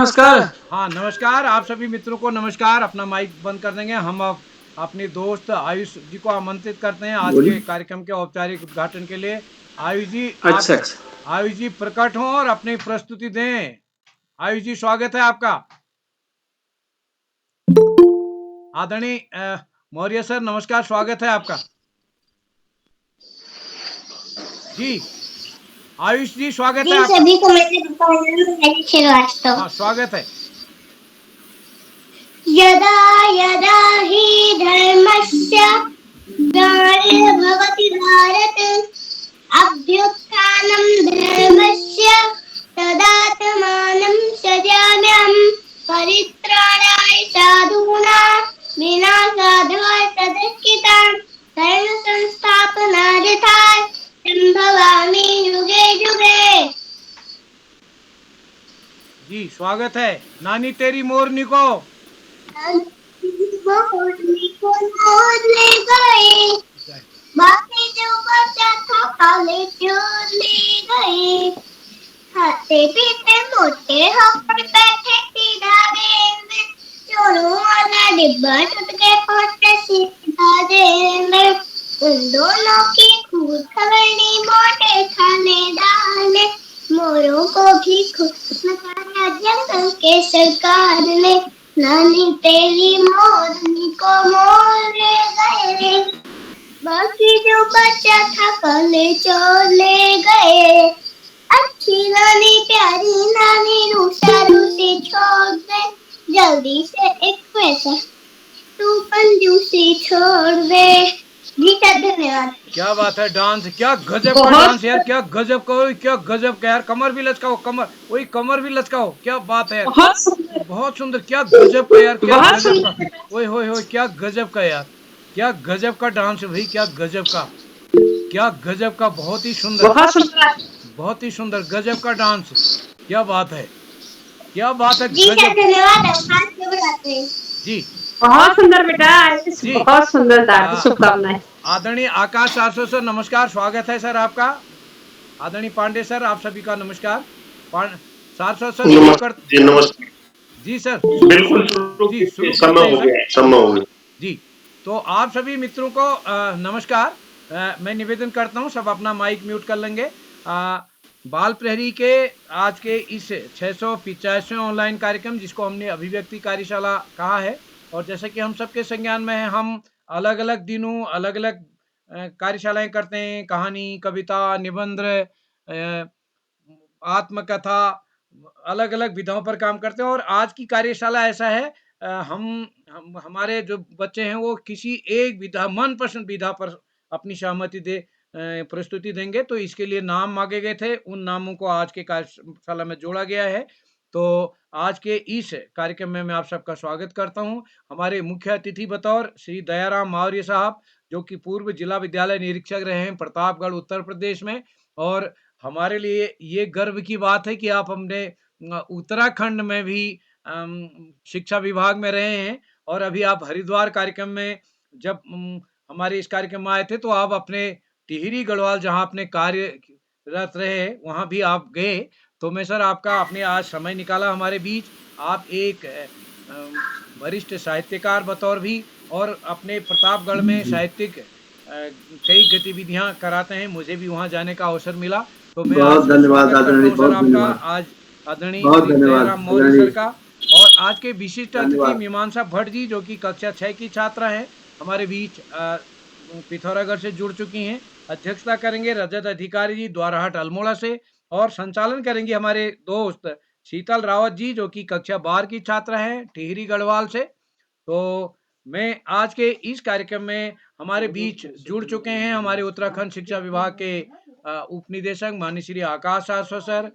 नमस्कार। हाँ, नमस्कार। आप सभी मित्रों को नमस्कार। अपना माइक बंद कर देंगे। हम अब अपने दोस्त आयुष जी को आमंत्रित करते हैं आज के बोलिए। कार्यक्रम के औपचारिक उद्घाटन के लिए। आयुष जी, आप अच्छा, अच्छा। आयुष जी प्रकट हों और अपनी प्रस्तुति दें। आयुष जी, स्वागत है आपका। आदरणीय मौर्य सर, नमस्कार, स्वागत है आपका। जी, आयुष जी, स्वागत है जी, आपका। सभी को मेरे श्रीवास्तव। हाँ, स्वागत है। यदा यदा हि धर्मस्य ग्लानिर्भवति भारत अभ्युत्थानं धर्मस्य तदात्मानं सृजाम्यहं परित्राणाय साधूनां विनाशाय तदुत्थितां धर्म संस्थापनार्थाय संभवामि युगे युगे। जी, स्वागत है। नानी तेरी मोरनी को। मोरनी को मोर ले गए, बाकी जो बचा था काले चोर ले गए। खाते पीते मोटे होकर बैठे किनारे में, चोरों वाला डिब्बा टूट के पहुंचे सीधा जेल में। उन दोनों की खूब खबरनी मोटे खाने डाले, मोरों को भी खुश लगाया जंगल के सरकार ने। नानी तेरी मोरनी को मोर ले गए, बाकी जो बचा था काले चोर ले गए। अच्छी नानी प्यारी नानी रूसा रूसी छोड़ दे, जल्दी से एक पैसा तू कंजूसी छोड़ दे। जी का धन्यवाद। क्या बात है। डांस, क्या गजब का बहुत डांस यार, क्या गजब का, ओए क्या गजब का यार। कमर भी लचकाओ, कमर, वही कमर भी लचकाओ। क्या बात है यार। बहुत सुंदर, बहुत सुंदर, क्या गजब का यार, क्या बहुत गजब का। सुंदर, ओए होए होए, क्या गजब का यार। क्या गजब का डांस है भाई, क्या गजब का, क्या गजब का, बहुत ही सुंदर, बहुत सुंदर। बहुत ही सुंदर, गजब का डांस। क्या बात है, क्या बात है, जी का गजब। धन्यवाद। आभार के बुलाते हैं। जी, बहुत सुंदर बेटा, आयुष, जी। बहुत सुंदर डांस, शुभकामनाएं। आदरणीय आकाश 400 सर, नमस्कार, स्वागत है सर आपका। आदरणीय पांडे सर, आप सभी का नमस्कार। 400 सर शुरू कर। नमस्ते जी, नमस्ते। जी सर, बिल्कुल शुरू जी कीजिए, शुरू करते समय हैं हो सर। गया है, समय हो गया। जी, तो आप सभी मित्रों को नमस्कार। मैं निवेदन करता हूं, सब अपना माइक म्यूट कर लेंगे। बाल प्रहरी के आज के इस 685वें ऑनलाइन कार्यक्रम, जिसको हमने अभिव्यक्ति कार्यशाला कहा है, और जैसे कि हम सबके संज्ञान में है, हम अलग अलग दिनों अलग अलग कार्यशालाएं करते हैं। कहानी, कविता, निबंध, आत्मकथा, अलग अलग विधाओं पर काम करते हैं। और आज की कार्यशाला ऐसा है, हम हमारे जो बच्चे हैं वो किसी एक विधा, मनपसंद विधा पर अपनी सहमति दे प्रस्तुति देंगे। तो इसके लिए नाम मांगे गए थे, उन नामों को आज के कार्यशाला में जोड़ा गया है। तो आज के इस कार्यक्रम में मैं आप सबका स्वागत करता हूं। हमारे मुख्य अतिथि बतौर श्री दयाराम मौर्य साहब, जो कि पूर्व जिला विद्यालय निरीक्षक रहे हैं प्रतापगढ़ उत्तर प्रदेश में। और हमारे लिए ये गर्व की बात है कि आप हमने उत्तराखंड में भी शिक्षा विभाग में रहे हैं। और अभी आप हरिद्वार कार्यक्रम में जब हमारे इस कार्यक्रम में आए थे, तो आप अपने टिहरी गढ़वाल, जहां अपने कार्यरत रहे, वहां भी आप गए। तो मैं सर आपका, आपने आज समय निकाला हमारे बीच। आप एक वरिष्ठ साहित्यकार बतौर भी, और अपने प्रतापगढ़ में साहित्यिक कई गतिविधियां कराते हैं। मुझे भी वहां जाने का अवसर मिला। तो मैं बहुत आज धन्यवाद स्वागत करता आदरणीय, हूं सर बहुत आपका, धन्यवाद, आज आदरणीय बहुत श्री धन्यवाद दयाराम मौर्य आदरणीय, सर का। और आज के विशिष्ट अतिथि धन्यवाद। मीमांसा भट्ट जी, जो कि कक्षा 6 की छात्रा हैं, हमारे बीच पिथौरागढ़ से जुड़ चुकी हैं। अध्यक्षता करेंगे रजत अधिकारी जी द्वाराहाट अल्मोड़ा से। और संचालन करेंगे हमारे दोस्त शीतल रावत जी, जो कि कक्षा 12 की छात्रा हैं टिहरी गढ़वाल से। तो मैं आज के इस कार्यक्रम में, हमारे बीच जुड़ चुके हैं हमारे उत्तराखंड शिक्षा विभाग के उप निदेशक माननीय श्री आकाश आसवा सर।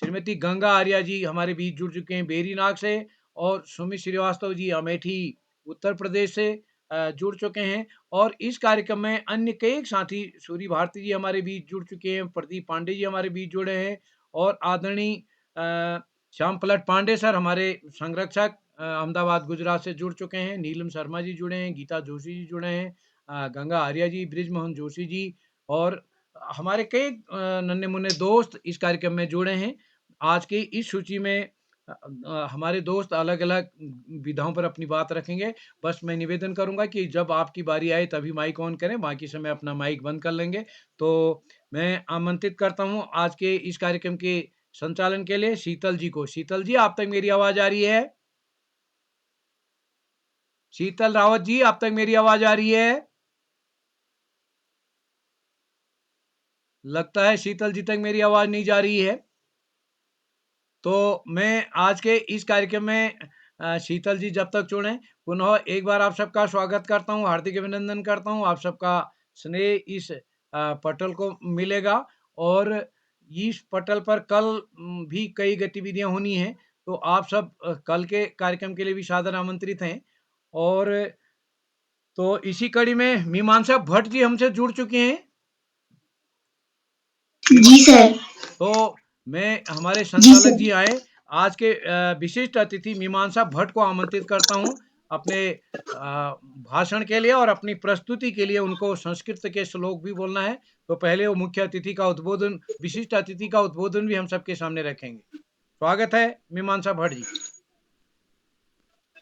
श्रीमती गंगा आर्या जी हमारे बीच जुड़ चुके हैं बेरीनाग से। और सुमित श्रीवास्तव जी अमेठी उत्तर प्रदेश से जुड़ चुके हैं। और इस कार्यक्रम में अन्य कई साथी, सूरी भारती जी हमारे बीच जुड़ चुके हैं, प्रदीप पांडे जी हमारे बीच जुड़े हैं। और आदरणीय श्याम पलट पांडे सर, हमारे संरक्षक, अहमदाबाद गुजरात से जुड़ चुके हैं। नीलम शर्मा जी जुड़े हैं, गीता जोशी जी जुड़े हैं, गंगा आर्या जी, ब्रिजमोहन जोशी जी, और हमारे कई नन्हे मुन्ने दोस्त इस कार्यक्रम में जुड़े हैं। आज की इस सूची में हमारे दोस्त अलग-अलग विधाओं पर अपनी बात रखेंगे। बस मैं निवेदन करूँगा कि जब आपकी बारी आए तभी माइक ऑन करें, बाकी समय अपना माइक बंद कर लेंगे। तो मैं आमंत्रित करता हूँ आज के इस कार्यक्रम के संचालन के लिए शीतल जी को। शीतल जी, आप तक मेरी आवाज़ आ रही है? शीतल रावत जी, आप तक मेरी आवाज़ आ रही है? लगता है शीतल जी तक मेरी आवाज़ नहीं जा रही है। तो मैं आज के इस कार्यक्रम में शीतल जी जब तक जुड़ें, पुनः एक बार आप सबका स्वागत करता हूँ, हार्दिक अभिनंदन करता हूँ। आप सबका स्नेह इस पटल को मिलेगा और इस पटल पर कल भी कई गतिविधियाँ होनी हैं, तो आप सब कल के कार्यक्रम के लिए भी सादर आमंत्रित हैं। और तो इसी कड़ी में मीमांसा भट्ट जी हमसे जुड़ चुके हैं। जी सर। तो मैं हमारे जी संचालक सर। जी आए, आज के विशिष्ट अतिथि मीमांसा भट्ट को आमंत्रित करता हूँ अपने भाषण के लिए और अपनी प्रस्तुति के लिए। उनको संस्कृत के श्लोक भी बोलना है, तो पहले वो मुख्य अतिथि का उद्बोधन, विशिष्ट अतिथि का उद्बोधन भी हम सबके सामने रखेंगे। स्वागत है मीमांसा भट्ट जी।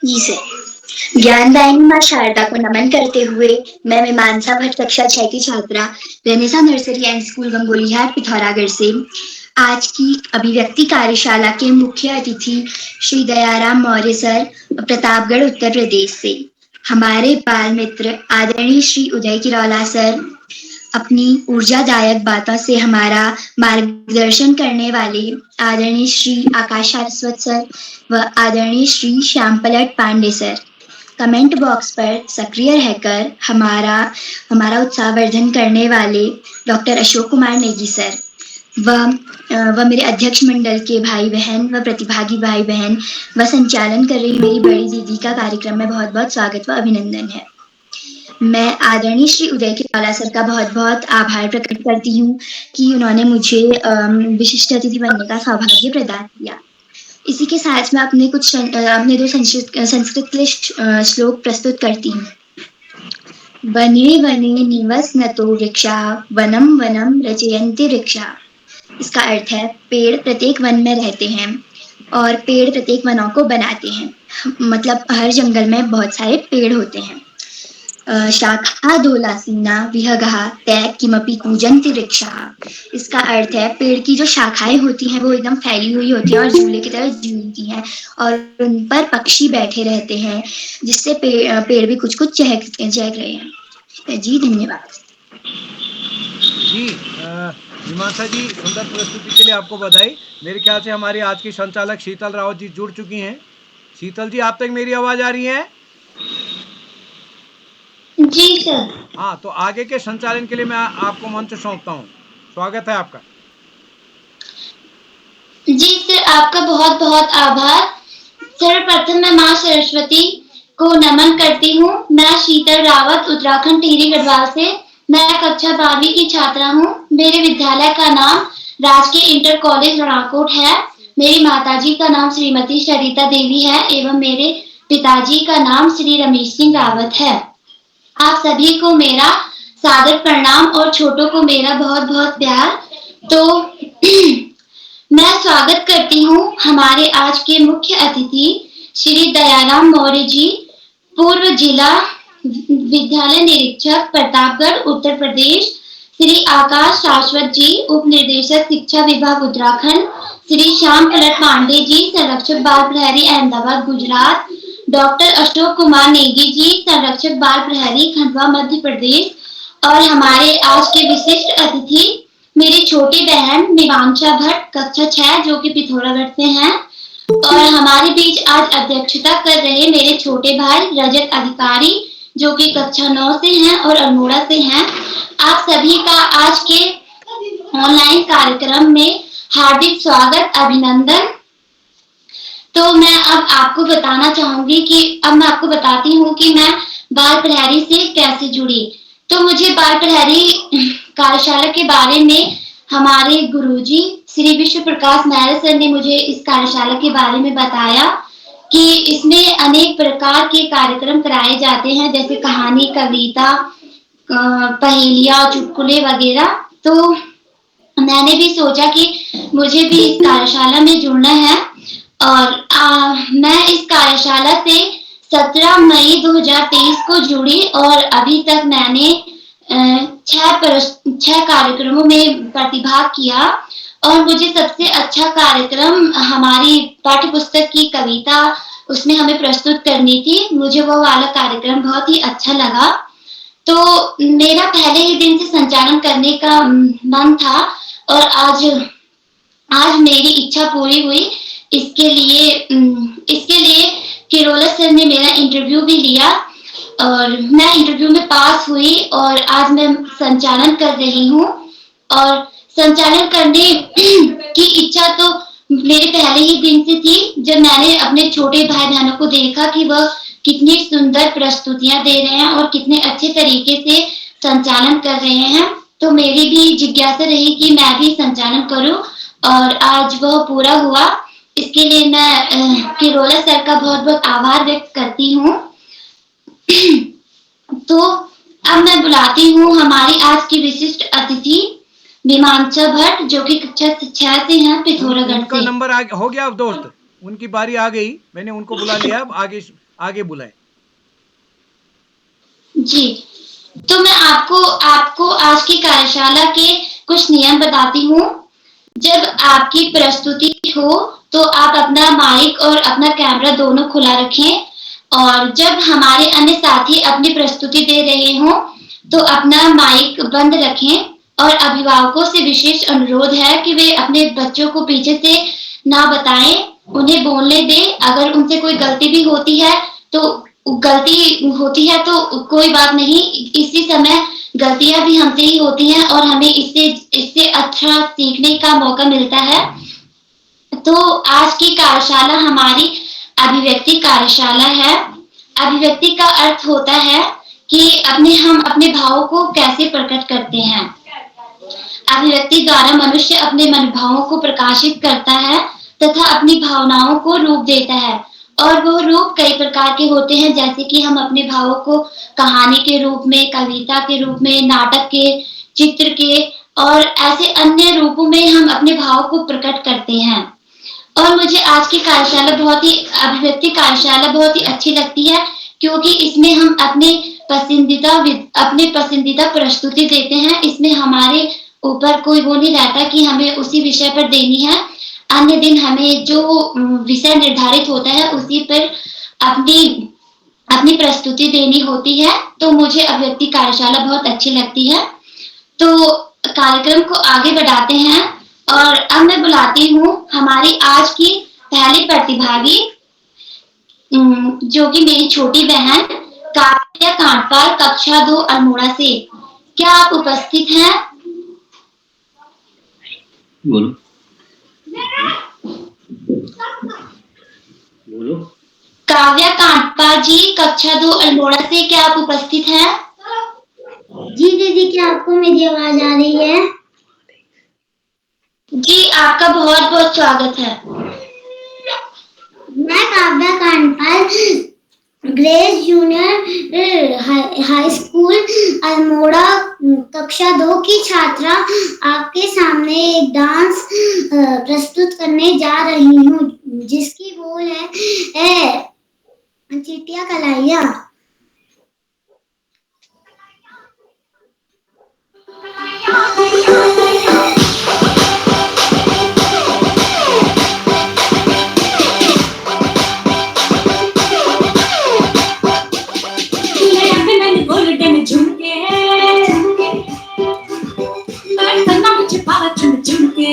जी सर। ज्ञानदायिनी माँ शारदा को नमन करते हुए मैं मीमांसा भट्ट कक्षा 6 की छात्रा Renaissance nursery and school Gangolihat Pithoragarh से आज की अभिव्यक्ति कार्यशाला के मुख्य अतिथि श्री दयाराम मौर्य सर, प्रतापगढ़ उत्तर प्रदेश से, हमारे बाल मित्र आदरणीय श्री उदय किरौला सर, अपनी ऊर्जादायक बातों से हमारा मार्गदर्शन करने वाले आदरणीय श्री आकाश सारस्वत सर व आदरणीय Shri Shyampalat Pandey sir, comment box पर सक्रिय रहकर हमारा उत्साहवर्धन करने वाले डॉक्टर अशोक कुमार नेगी सर व मेरे अध्यक्ष मंडल के भाई बहन व प्रतिभागी भाई बहन व संचालन कर रही मेरी बड़ी दीदी का कार्यक्रम में बहुत बहुत स्वागत व अभिनंदन है। मैं आदरणीय श्री उदय किरौला सर का बहुत बहुत आभार प्रकट करती हूँ कि उन्होंने मुझे विशिष्ट अतिथि बनने का सौभाग्य प्रदान किया। इसी के साथ मैं अपने दो संस्कृत के श्लोक प्रस्तुत करती हूँ। वने वने निवसन्तो वृक्षाः वनं वनं रचयन्ति वृक्षाः। इसका अर्थ है पेड़ प्रत्येक वन में रहते हैं और पेड़ प्रत्येक वनों को बनाते हैं। मतलब हर जंगल में बहुत सारे पेड़ होते हैं। शाखा दोलासीना विहगः ते किमपि कूजन्ति वृक्षाः। इसका अर्थ है पेड़ की जो शाखाएं होती हैं वो एकदम फैली हुई होती हैं और झूले की तरह झूलती हैं और उन पर पक्षी बैठे रहते हैं, जिससे पेड़ भी कुछ कुछ चहक रहे हैं। जी धन्यवाद। जी मीमांसा जी, सुंदर प्रस्तुति के लिए आपको बधाई। मेरे ख्याल से हमारी आज की संचालक शीतल रावत जी जुड़ चुकी हैं। शीतल जी, आप तक मेरी आवाज आ रही है? जी सर। हाँ, तो आगे के संचालन के लिए मैं आपको मंच सौंपता हूँ। स्वागत है आपका। जी सर, आपका बहुत बहुत आभार। सर्वप्रथम मैं माँ सरस्वती को नमन करती हूँ। मैं शीतल रावत उत्तराखंड टिहरी गढ़वाल से, मैं कक्षा 12वीं की छात्रा हूँ। मेरे विद्यालय का नाम राजकीय इंटर कॉलेज रणाकोट है। मेरी माताजी का नाम श्रीमती सरिता देवी है एवं मेरे पिताजी का नाम श्री रमेश सिंह रावत है। आप सभी को मेरा सादर प्रणाम और छोटों को मेरा बहुत बहुत प्यार। तो मैं स्वागत करती हूँ हमारे आज के मुख्य अतिथि श्री दयाराम मौर्य जी, पूर्व जिला विद्यालय निरीक्षक प्रतापगढ़ उत्तर प्रदेश, श्री आकाश शाश्वत जी, उप निर्देशक शिक्षा विभाग उत्तराखंड, श्री श्यामपलट पांडे जी, संरक्षक बाल प्रहरी अहमदाबाद गुजरात, डॉक्टर अशोक कुमार नेगी जी, संरक्षक बाल प्रहरी खंडवा मध्य प्रदेश, और हमारे आज के विशिष्ट अतिथि मेरी छोटी बहन मीमांसा भट्ट कक्षा 6 जो कि पिथौरागढ़ से हैं, और हमारे बीच आज अध्यक्षता कर रहे मेरे छोटे भाई रजत अधिकारी जो कि कक्षा 9 से हैं और अल्मोड़ा से हैं। आप सभी का आज के ऑनलाइन कार्यक्रम में हार्दिक स्वागत, अभिनंदन। तो मैं अब आपको बताना चाहूंगी कि अब मैं आपको बताती हूँ कि मैं बाल प्रहरी से कैसे जुड़ी। तो मुझे बाल प्रहरी कार्यशाला के बारे में हमारे गुरुजी श्री विश्व प्रकाश महरा सर ने मुझे इस कार्यशाला के बारे में बताया कि इसमें अनेक प्रकार के कार्यक्रम कराए जाते हैं, जैसे कहानी, कविता, पहेलियां, चुटकुले वगैरह। तो मैंने भी सोचा कि मुझे भी इस कार्यशाला में जुड़ना है और मैं इस कार्यशाला से 17 मई 2023 को जुड़ी और अभी तक मैंने 6 कार्यक्रमों में प्रतिभाग किया और मुझे सबसे अच्छा कार्यक्रम हमारी पाठ्य पुस्तक की कविता उसमें हमें प्रस्तुत करनी थी। मुझे वो वाला कार्यक्रम बहुत ही अच्छा लगा। तो मेरा पहले ही दिन से संचालन करने का मन था और आज मेरी इच्छा पूरी हुई। इसके लिए किरोला सर ने मेरा इंटरव्यू भी लिया और मैं इंटरव्यू में पास हुई और आज मैं संचालन कर रही हूँ। और संचालन करने की इच्छा तो मेरे पहले ही दिन से थी, जब मैंने अपने छोटे भाई बहनों को देखा कि वह कितनी सुंदर प्रस्तुतियां दे रहे हैं और कितने अच्छे तरीके से संचालन कर रहे हैं, तो मेरी भी जिज्ञासा रही कि मैं भी संचालन करूं और आज वह पूरा हुआ। इसके लिए मैं किरोला सर का बहुत बहुत आभार व्यक्त करती हूँ। तो अब मैं बुलाती हूँ हमारी आज की विशिष्ट अतिथि मीमांसा भट्ट, जो कि कक्षा 6 से हैं पिथौरागढ़ से। उनका नंबर हो गया अब दोस्त, उनकी बारी आ गई, मैंने उनको बुला लिया, अब आगे बुलाए। जी, तो मैं आपको आज की कार्यशाला के कुछ नियम बताती हूँ। जब आपकी प्रस्तुति हो तो आप अपना माइक और अपना कैमरा दोनों खुला रखें और जब हमारे अन्य साथी अपनी प्रस्तुति दे रहे हों तो अपना माइक बंद रखें। और अभिभावकों से विशेष अनुरोध है कि वे अपने बच्चों को पीछे से ना बताएं, उन्हें बोलने दें। अगर उनसे कोई गलती भी होती है तो कोई बात नहीं, इसी समय गलतियां भी हमसे ही होती हैं और हमें इससे अच्छा सीखने का मौका मिलता है। तो आज की कार्यशाला हमारी अभिव्यक्ति कार्यशाला है। अभिव्यक्ति का अर्थ होता है कि हम अपने भावों को कैसे प्रकट करते हैं। अभिव्यक्ति द्वारा मनुष्य अपने मनोभावों को प्रकाशित करता है तथा अपनी भावनाओं को रूप देता है और वो रूप कई प्रकार के होते हैं, जैसे कि हम अपने भावों को कहानी के रूप में, कविता के रूप में, नाटक के, चित्र के और ऐसे अन्य रूपों में हम अपने भाव को प्रकट करते हैं। और मुझे आज की कार्यशाला अभिव्यक्ति कार्यशाला बहुत ही अच्छी लगती है, क्योंकि इसमें हम अपने पसंदीदा प्रस्तुति देते हैं। इसमें हमारे ऊपर कोई वो नहीं रहता कि हमें उसी विषय पर देनी है। अन्य दिन हमें जो विषय निर्धारित होता है उसी पर अपनी प्रस्तुति देनी होती है। तो मुझे अभिव्यक्ति कार्यशाला बहुत अच्छी लगती है। तो कार्यक्रम को आगे बढ़ाते हैं और अब मैं बुलाती हूँ हमारी आज की पहली प्रतिभागी, जो कि मेरी छोटी बहन काव्या कांडपाल, कक्षा 2 अल्मोड़ा से। क्या आप उपस्थित हैं? बोलो। काव्या कांडपाल जी, कक्षा 2 अल्मोड़ा से, क्या आप उपस्थित हैं? जी दीदी, क्या आपको मेरी आवाज आ रही है? जी, आपका बहुत बहुत स्वागत है। मैं Kavya Kandpal, grace junior high school Almora कक्षा 2 की छात्रा आपके सामने एक डांस प्रस्तुत करने जा रही हूँ, जिसकी बोल है चिटिया कलाइया। झुमके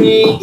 थैंक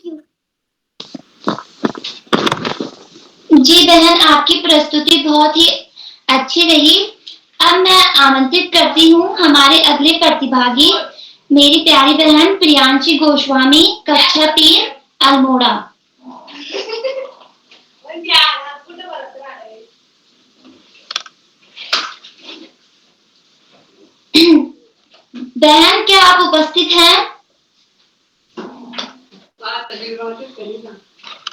यू। जी बहन, आपकी प्रस्तुति बहुत ही अच्छी रही। अब मैं आमंत्रित करती हूँ हमारे अगले प्रतिभागी, मेरी प्यारी बहन प्रियांशी गोस्वामी, कक्षा 3 अल्मोड़ा। बहन, क्या आप उपस्थित हैं?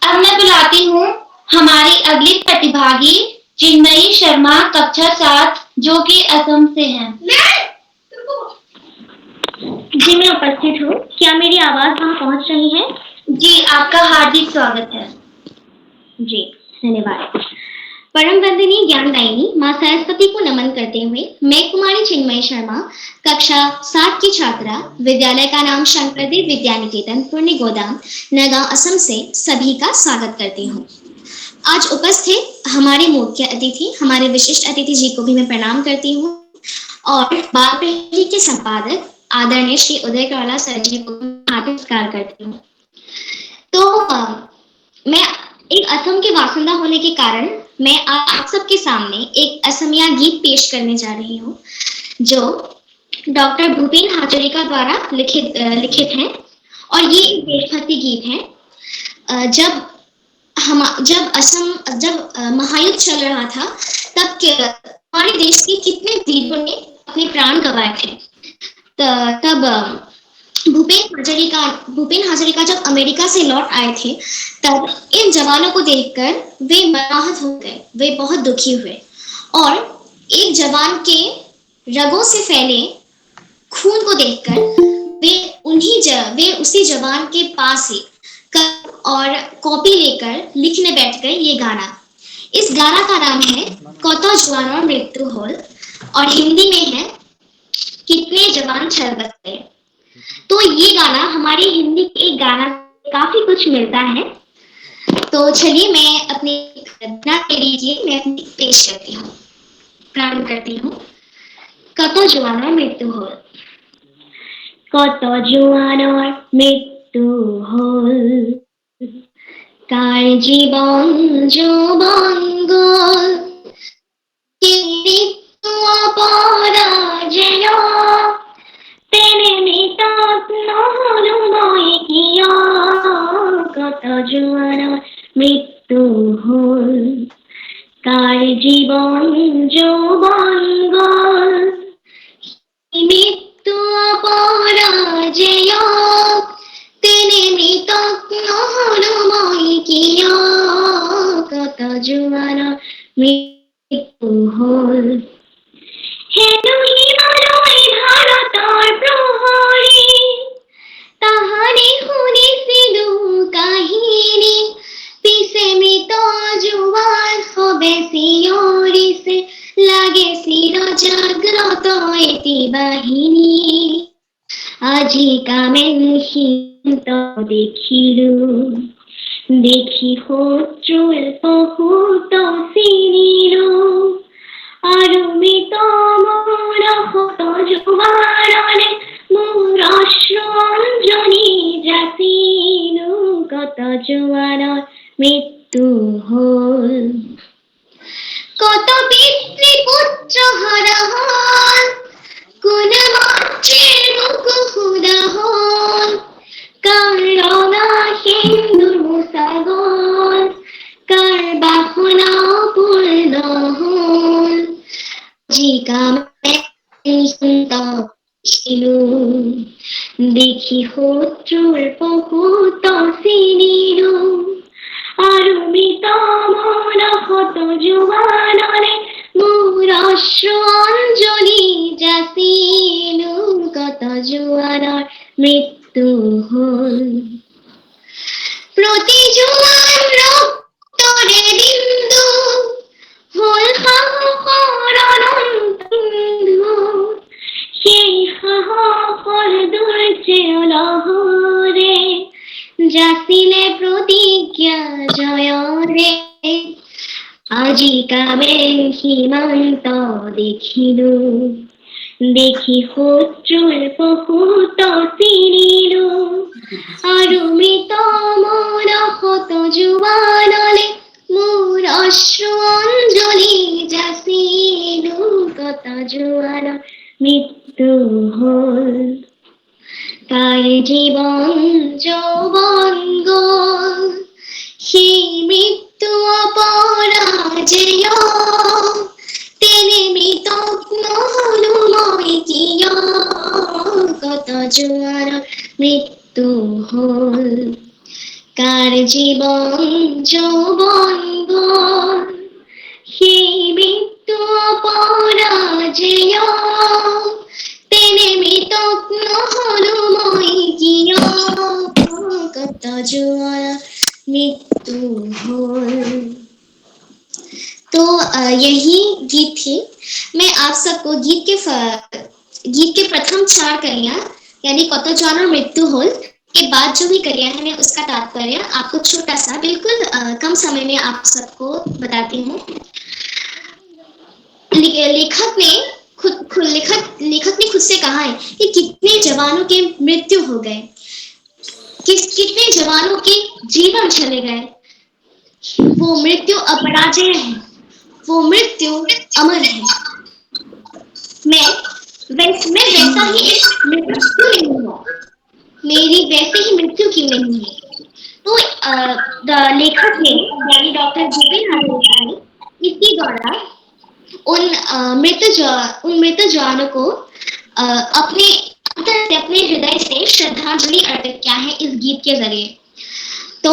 अब मैं बुलाती हूँ हमारी अगली प्रतिभागी चिन्मयी शर्मा, कक्षा 7, जो कि असम से हैं। जी मैं उपस्थित हूँ। क्या मेरी आवाज वहाँ पहुँच रही है? जी, आपका हार्दिक स्वागत है। जी धन्यवाद। परम वंदनीय ज्ञानदायिनी माँ सरस्वती को नमन करते हुए मैं कुमारी चिन्मयी शर्मा, कक्षा 7 की छात्रा, विद्यालय का नाम शंकरदेव विद्या निकेतन, पुण्य गोदाम, नगांव, असम से सभी का स्वागत करती हूँ। आज उपस्थित हमारे मुख्य अतिथि, हमारे विशिष्ट अतिथि जी को भी मैं प्रणाम करती हूँ और बाल पीढ़ी के संपादक आदरणीय श्री उदय करवाला सर जी को हार्दिक नमस्कार करती हूँ। तो मैं एक असम के बासिंदा होने के कारण मैं आप सबके सामने एक असमिया गीत पेश करने जा रही हूँ, जो डॉक्टर भूपेन हाजरिका द्वारा लिखित हैं और ये एक देशभक्ति गीत है। जब महायुद्ध चल रहा था, तब हमारे देश के कितने वीरों ने अपने प्राण गंवाए थे। तब भूपेन हाजरिका जब अमेरिका से लौट आए थे, तब इन जवानों को देखकर वे मर्माहत हो गए, वे बहुत दुखी हुए और एक जवान के रगों से फैले खून को देखकर वे उसी जवान के पास ही और कॉपी लेकर लिखने बैठ गए ये गाना। इस गाना का नाम है कतो जवानों मृत्यु होल और हिंदी में है कितने जवान छल बच गए। तो ये गाना हमारी हिंदी के एक गाना काफी कुछ मिलता है। तो चलिए मैं अपनी पेश करती हूँ, प्रारंभ करती हूँ। कतो जवानों मृत्यु होल। कतो जवानों मृत्यु होल, कार जीवन যৌবন গল, মৃত্যু অপরাজয়, তেনে মৃত নহল মই কিয়। কত জোয়ানৰ মৃত্যু হল, কাৰ জীবন যৌবন গল, মৃত্যু অপরাজয়, তেনে মৃত নহল মই কিয়। কত জোয়ানৰ মৃত্যু হল, হেনো হিমালয় ভাৰতৰ প্ৰহৰী, তাহাৰে শুনিছিলো কাহিনী, পিছে মৃত জোৱান সবে চিঞৰিছে, লাগে চিৰ জাগ্ৰত এটি বাহিনী। আজি কামেন সিন্ত দেখিলো, দেখি শত্ৰুৰ বহুত চিনিলো, আৰু মৃত মোৰ শত জোৱানৰে মোৰ অশ্ৰু অঞ্জলি যাচিলো। কত জোৱানৰ মৃত্যু হল, কত পিতৃপুত্ৰ হৰা হল, কোন মন্ত্ৰীৰ মুখ সুধা হল, কাৰ ৰঙা সিন্দুৰ মোচা গল, কাৰ जी का मैं सुनता ছিলু দেখি শত্রুর বহুত সিনিলু আৰু মৃত মন হত জোৱানৰে মোৰ অশ্ৰু অঞ্জলি যাচিলো কত জোৱানৰ মৃত্যু হল প্ৰতি জোৱান ৰক্তৰে বিন্দু হল সাহসৰ অনন্ত সিন্ধু সেই সাহসৰ দুৰ্জয় লহৰে যাচিলে প্ৰতিজ্ঞা জয়ৰে আজি কামে সীমান্ত দেখিলো দেখি শত্ৰুৰ বহুত চিনিলো আৰু মৃত মন হত জোৱানলে মোৰ অশ্ৰু অঞ্জলি যাচিলো কত জোৱানৰ মৃত্যু হল কাৰ জীৱন যৌৱন গল সেই মৃত্যু অপৰাজেয় তেনে মৃত নহলো মই কিয় কত জোৱানৰ মৃত্যু হল কাৰ জীৱন যৌৱন গল সেই মৃত্যু অপৰাজেয় তেনে মৃত নহলো মই কিয় কত জোৱানৰ मृत्यु होल। तो यही गीत थी। मैं आप सबको गीत के प्रथम 4 कलियां यानी कत जवानर मृत्यु होल के बाद जो भी कलियां है मैं उसका तात्पर्य आपको छोटा सा बिल्कुल कम समय में आप सबको बताती हूँ। लेखक ने खुद से कहा है कि कितने जवानों के मृत्यु हो गए, कितने जवानों के जीवन चले गए। वो मृत्यु अपराजय है, वो मृत्यु अमर है। मैं वैसा ही एक मृत्यु नहीं हूँ, मेरी वैसे ही मृत्यु क्यों नहीं है। तो लेखक ने यानी डॉक्टर भूपेन हाजरिका ने इसके द्वारा उन मृत जवानों को अपने हृदय से श्रद्धांजलि अर्पित किया है इस गीत के जरिए। तो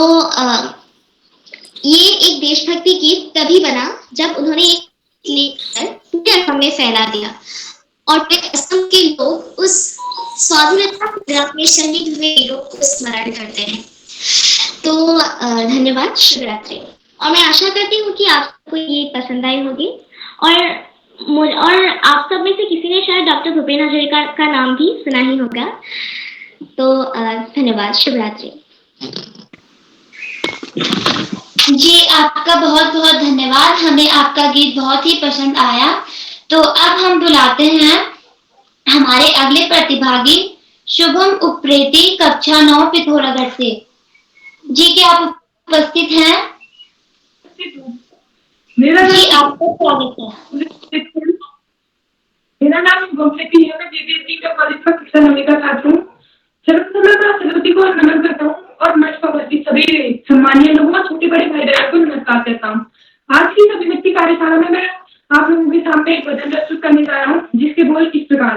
ये एक देशभक्ति गीत तभी बना जब उन्होंने लिखकर पूरे असम में फैला दिया और फिर असम के लोग उस स्वाधीनता संग्राम में शहीद हुए वीरों को स्मरण करते हैं। तो धन्यवाद, शिवरात्रि। और मैं आशा करती हूँ कि आपको ये पसंद आई होगी और आप सब में से किसी ने शायद डॉक्टर भूपेन हाजरिका का नाम भी सुना ही होगा। तो धन्यवाद, शिवरात्रि। जी आपका बहुत बहुत धन्यवाद, हमें आपका गीत बहुत ही पसंद आया। तो अब हम बुलाते हैं हमारे अगले प्रतिभागी शुभम उप्रेती कक्षा 9 पिथौरागढ़ से। जी क्या आप उपस्थित हैं? जी आपका स्वागत है। मेरा नाम शुभम उप्रेती है, मैं जेबीएससी का कॉलेज का कक्षा 9 का छात्र हूँ। सर्वप्रथम मैं सरस्वती को नमन करता हूँ और मंच पर उपस्थित सभी सम्मानीय लोगों, छोटे बड़े भाई बहन को नमस्कार करता हूँ। आज की इस अभिव्यक्ति कार्यशाला में मैं आप लोगों के सामने एक भजन प्रस्तुत करने जा रहा हूँ जिसके बोल इस प्रकार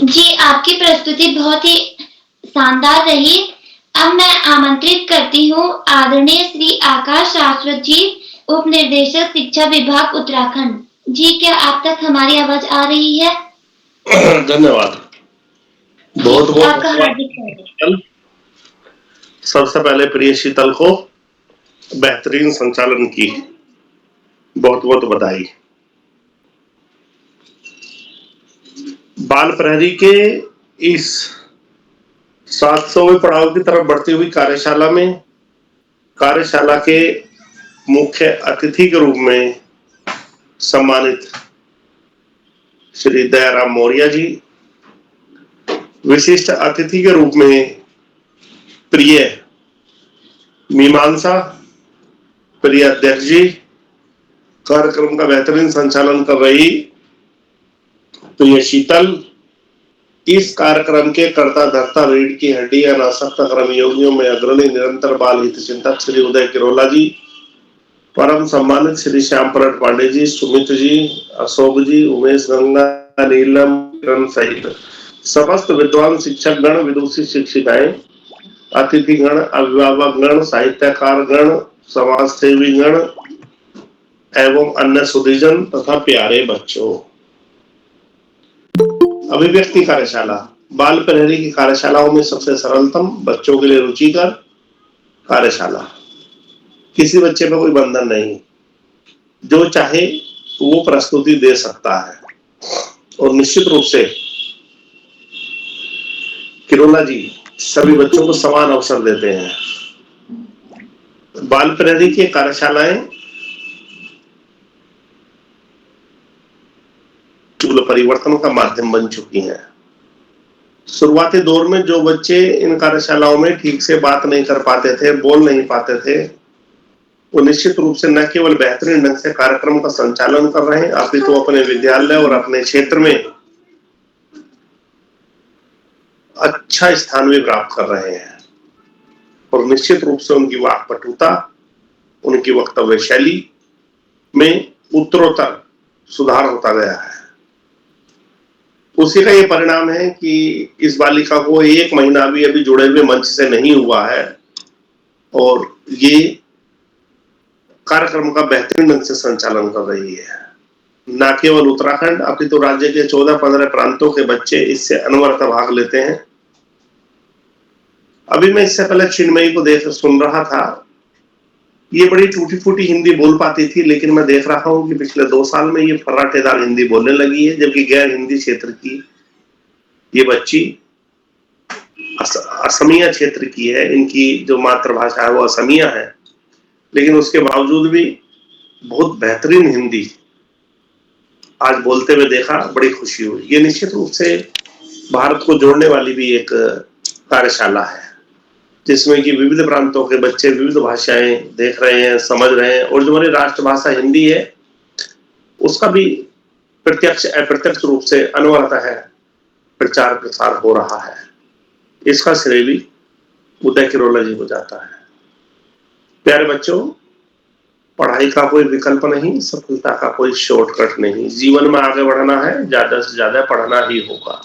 जी, आपकी प्रस्तुति बहुत ही शानदार रही। अब मैं आमंत्रित करती हूँ आदरणीय श्री आकाश शाश्वत जी, उप निर्देशक शिक्षा विभाग उत्तराखंड जी। क्या आप तक हमारी आवाज आ रही है? धन्यवाद, बहुत बहुत आपका हार्दिक स्वागत। सबसे पहले प्रिय शीतल को बेहतरीन संचालन की बहुत बहुत बधाई। बाल प्रहरी के इस 700वें पड़ाव की तरफ बढ़ती हुई कार्यशाला के मुख्य अतिथि के रूप में सम्मानित श्री दयाराम मौर्य जी, विशिष्ट अतिथि के रूप में प्रिय मीमांसा, प्रिय अध्यक्ष जी, कार्यक्रम का बेहतरीन संचालन कर रही प्रिय शीतल, इस कार्यक्रम के कर्ता धर्ता रीढ़ की हड्डी या नासक्त कर्मयोगियों में अग्रणी निरंतर बाल हित चिंतक श्री उदय किरोला जी, परम सम्मानित श्री श्याम प्रसाद पांडे जी, सुमित जी, अशोक जी, उमेश गंगा, नीलम किरण सहित समस्त विद्वान शिक्षक गण, विदुषी शिक्षिकाएं, अतिथि गण, अभिभावक गण, साहित्यकार गण, समाज सेवी गण एवं अन्य सुधीजन तथा प्यारे बच्चों। अभिव्यक्ति कार्यशाला बाल प्रहरी की कार्यशालाओं में सबसे सरलतम, बच्चों के लिए रुचिकर कार्यशाला। किसी बच्चे में कोई बंधन नहीं, जो चाहे वो प्रस्तुति दे सकता है और निश्चित रूप से किरोला जी सभी बच्चों को समान अवसर देते हैं। बाल प्रहरी की कार्यशालाएं चूल परिवर्तन का माध्यम बन चुकी हैं। शुरुआती दौर में जो बच्चे इन कार्यशालाओं में ठीक से बात नहीं कर पाते थे, बोल नहीं पाते थे, वो निश्चित रूप से न केवल बेहतरीन ढंग से कार्यक्रम का संचालन कर रहे हैं, अपितु अपने विद्यालय और अपने क्षेत्र में अच्छा स्थान भी प्राप्त कर रहे हैं और निश्चित रूप से उनकी वाक्पटुता, उनकी वक्तव्य शैली में उत्तरोत्तर सुधार होता गया है। उसी का ये परिणाम है कि इस बालिका को 1 महीना भी अभी जुड़े हुए मंच से नहीं हुआ है और ये कार्यक्रम का बेहतरीन ढंग से संचालन कर रही है। न केवल उत्तराखंड अपितु राज्य के 14-15 प्रांतों के बच्चे इससे अनवरत भाग लेते हैं। अभी मैं इससे पहले चिन्मयी को सुन रहा था। ये बड़ी टूटी फूटी हिंदी बोल पाती थी, लेकिन मैं देख रहा हूं कि पिछले 2 साल में ये फर्राटेदार हिंदी बोलने लगी है, जबकि गैर हिंदी क्षेत्र की ये बच्ची असमिया क्षेत्र की है। इनकी जो मातृभाषा है वो असमिया है, लेकिन उसके बावजूद भी बहुत बेहतरीन हिंदी आज बोलते हुए देखा, बड़ी खुशी हुई। ये निश्चित रूप से भारत को जोड़ने वाली भी एक कार्यशाला है, जिसमें कि विविध प्रांतों के बच्चे विविध भाषाएं देख रहे हैं, समझ रहे हैं, और जो हमारी राष्ट्रभाषा हिंदी है उसका भी प्रत्यक्ष अप्रत्यक्ष रूप से अनवरत है प्रचार प्रसार हो रहा है। इसका श्रेय भी उदय किरोला जी को जाता है। प्यारे बच्चों, पढ़ाई का कोई विकल्प नहीं, सफलता का कोई शॉर्टकट नहीं। जीवन में आगे बढ़ना है, ज्यादा से ज्यादा पढ़ना ही होगा।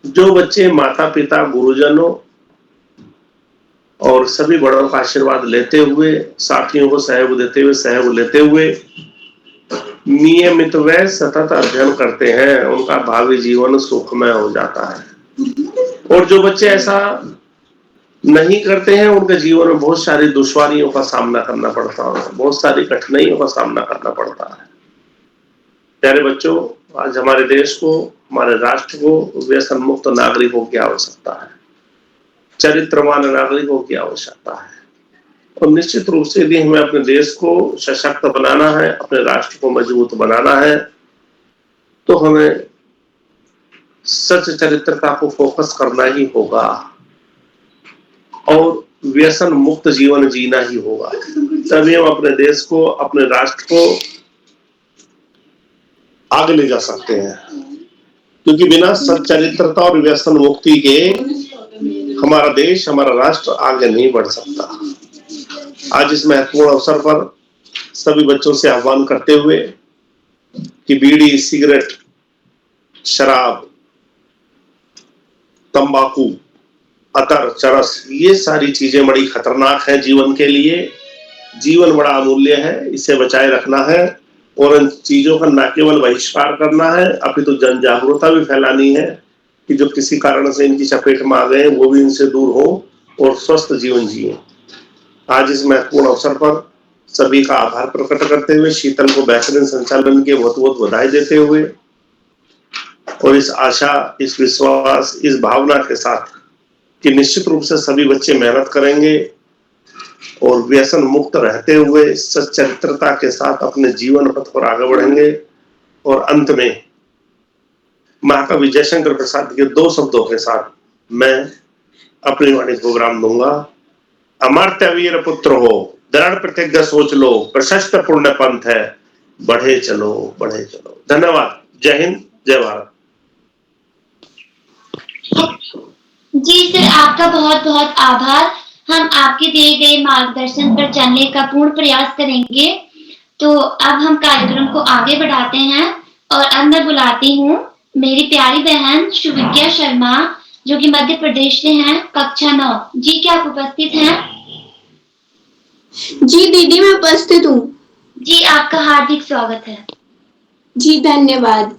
जो बच्चे माता पिता, गुरुजनों और सभी बड़ों का आशीर्वाद लेते हुए, साथियों को सहयोग लेते हुए नियमित व सतत अध्ययन करते हैं, उनका भावी जीवन सुखमय हो जाता है। और जो बच्चे ऐसा नहीं करते हैं, उनके जीवन में बहुत सारी दुश्वारियों का सामना करना पड़ता है, बहुत सारी कठिनाइयों का सामना करना पड़ता है। प्यारे बच्चों, आज हमारे देश को, हमारे राष्ट्र को व्यसन मुक्त नागरिकों की आवश्यकता है, चरित्रवान नागरिकों की आवश्यकता है। और निश्चित रूप से यदि हमें अपने देश को सशक्त बनाना है, अपने राष्ट्र को मजबूत बनाना है, तो हमें सच चरित्रता को फोकस करना ही होगा और व्यसन मुक्त जीवन जीना ही होगा। तभी हम अपने देश को, अपने राष्ट्र को आगे ले जा सकते हैं, क्योंकि बिना सच्चरित्रता और व्यसन मुक्ति के हमारा देश, हमारा राष्ट्र आगे नहीं बढ़ सकता। आज इस महत्वपूर्ण अवसर पर सभी बच्चों से आह्वान करते हुए कि बीड़ी, सिगरेट, शराब, तंबाकू, अतर, चरस, ये सारी चीजें बड़ी खतरनाक है जीवन के लिए। जीवन बड़ा अमूल्य है, इसे बचाए रखना है और इन चीजों का न केवल बहिष्कार करना है, अपितु जन जागरूकता भी फैलानी है कि जो किसी कारण से इनकी चपेट में आ गए वो भी इनसे दूर हो और स्वस्थ जीवन जिए। आज इस महत्वपूर्ण अवसर पर सभी का आभार प्रकट करते हुए, शीतल को बेहतरीन संचालन के बहुत बहुत बधाई देते हुए और इस आशा, इस विश्वास, इस भावना के साथ कि निश्चित रूप से सभी बच्चे मेहनत करेंगे और व्यसन मुक्त रहते हुए सच्चरित्रता के साथ अपने जीवन पथ पर आगे बढ़ेंगे। और अंत में महाकवि जयशंकर प्रसाद के 2 शब्दों के साथ मैं अपनी वाणी प्रोग्राम दूंगा। अमर्त्य वीर पुत्र हो, दृढ़ प्रतिज्ञा सोच लो, प्रशस्त पुण्य पंथ है, बढ़े चलो बढ़े चलो। धन्यवाद। जय हिंद, जय भारत। जी सर, आपका बहुत बहुत आभार। हम आपके दिए गए मार्गदर्शन पर चलने का पूर्ण प्रयास करेंगे। तो अब हम कार्यक्रम को आगे बढ़ाते हैं और अब मैं बुलाती हूँ मेरी प्यारी बहन सुविज्ञा शर्मा, जो कि मध्य प्रदेश से हैं, कक्षा 9। जी, क्या आप उपस्थित हैं? जी दीदी, मैं उपस्थित हूँ। जी, आपका हार्दिक स्वागत है। जी धन्यवाद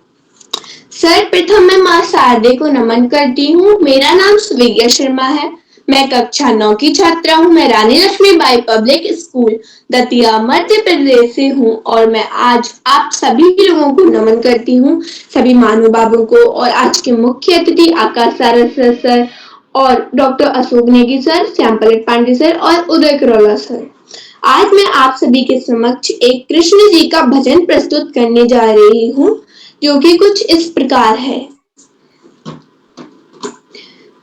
सर। प्रथम मैं माँ शारदे को नमन करती हूँ। मेरा नाम सुविज्ञा शर्मा है। मैं कक्षा 9 की छात्रा हूँ। मैं रानी लक्ष्मीबाई पब्लिक स्कूल दतिया मध्य प्रदेश से हूँ और मैं आज आप सभी लोगों को नमन करती हूँ, सभी महानुभावों को, और आज के मुख्य अतिथि आकाश सारस्वत सर और डॉक्टर अशोक नेगी सर, श्याम पलट पांडे सर और उदय किरोला सर। आज मैं आप सभी के समक्ष एक कृष्ण जी का भजन प्रस्तुत करने जा रही हूँ, जो कि कुछ इस प्रकार है।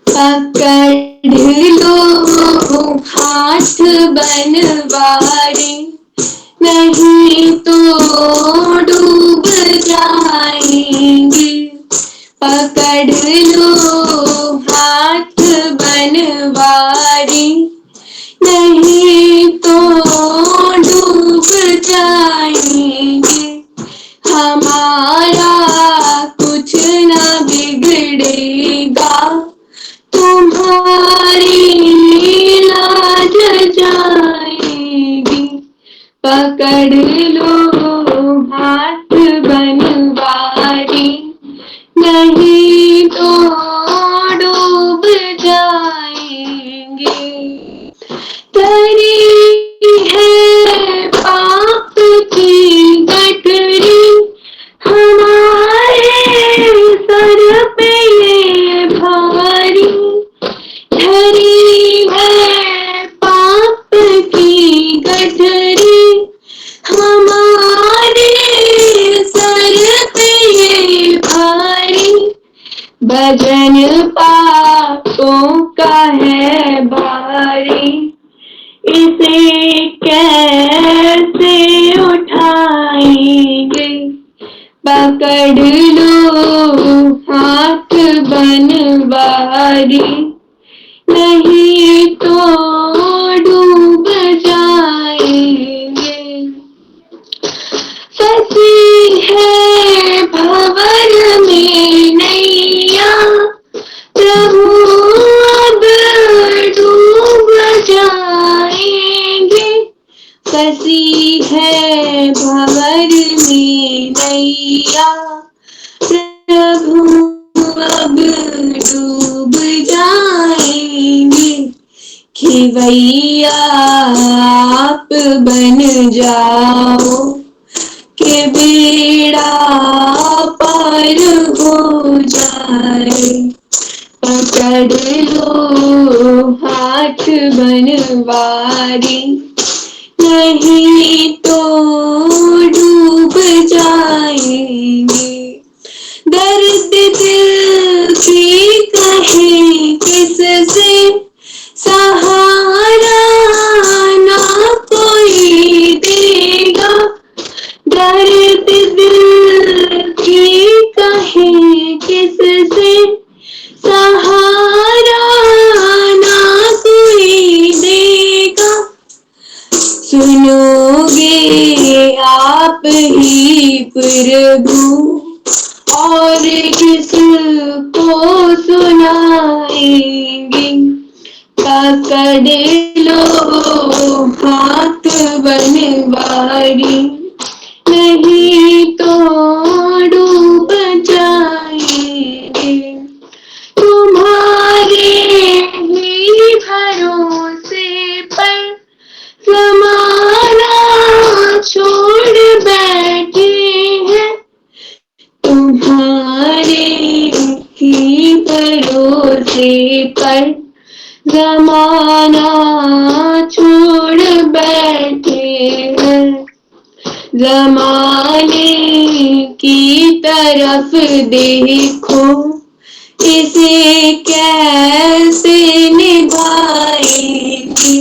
पकड़ लो हाथ बनवारी, नहीं तो डूब जाएंगे। पकड़ लो हाथ बनवारी, नहीं तो डूब जाएंगे। हमारा कुछ न लो हाथ बनवारी, नहीं तो डूब जाएंगे। तरी है पाप की गठरी हमारे सर पे ये भारी, धरी है पाप की गठरी हमारे सर पे ये भारी, भजन पापों का है भारी, इसे कैसे उठाएंगे। पकड़ लो हाथ बनवारी, नहीं तो डूब जाएंगे। फंसी है भंवर में नैया, प्रभु अब डूब जाएंगे। फंसी है भंवर में नैया, प्रभु अब डूब जाएंगे। खेवैया आप बन जाओ के बेड़ा पार हो जाए। पकड़ लो हाथ बनवारी, नहीं तो डूब जाएंगे। दर्द दिल की कहे किससे, सहारा ना कोई देगा। दर्द दिल की कहे किससे, सहारा ना कोई देगा। सुनोगे आप ही प्रभु, और किसको सुनाएंगे। पकड़ लो हाथ बनवारी, नहीं तो डूब जाएंगे। तुम्हारे ही भरोसे पर जमाना छोड़ बैठे हैं, तुम्हारे ही भरोसे पर जमाना छोड़ बैठे हैं। जमाने की तरफ देखो, इसे कैसे निभाएंगे।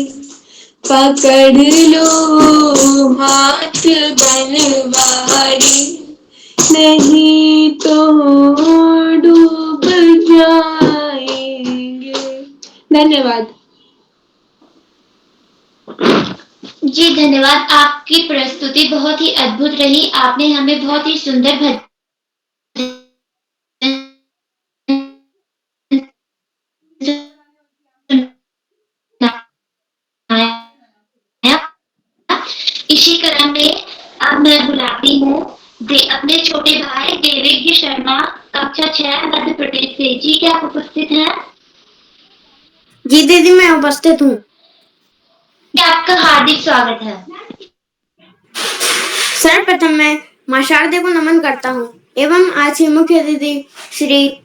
पकड़ लो हाथ बनवारी, नहीं तो डूब जाएंगे। धन्यवाद। जी धन्यवाद, आपकी प्रस्तुति बहुत ही अद्भुत रही। आपने हमें बहुत ही सुंदर भजन इसी क्रम में अब मैं बुलाती हूँ अपने छोटे भाई देवेज्ञ शर्मा, कक्षा 6 मध्य प्रदेश से। जी क्या आप उपस्थित हैं? जी दीदी मैं उपस्थित हूँ। आपका हार्दिक स्वागत है। सर्वप्रथम मैं माँ शारदे को नमन करता हूँ एवं आज की मुख्य अतिथि श्री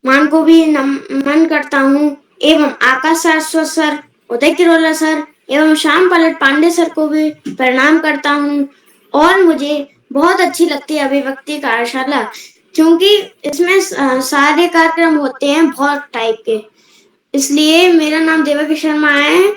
मान को भी नमन करता हूँ एवं आकाश शाश्वत सर, उदय किरोला सर एवं श्याम पलट पांडे सर को भी प्रणाम करता हूँ। और मुझे बहुत अच्छी लगती है अभिव्यक्ति कार्यशाला, क्योंकि इसमें सारे कार्यक्रम होते हैं बहुत टाइप के। इसलिए मेरा नाम देवेज्ञ शर्मा है,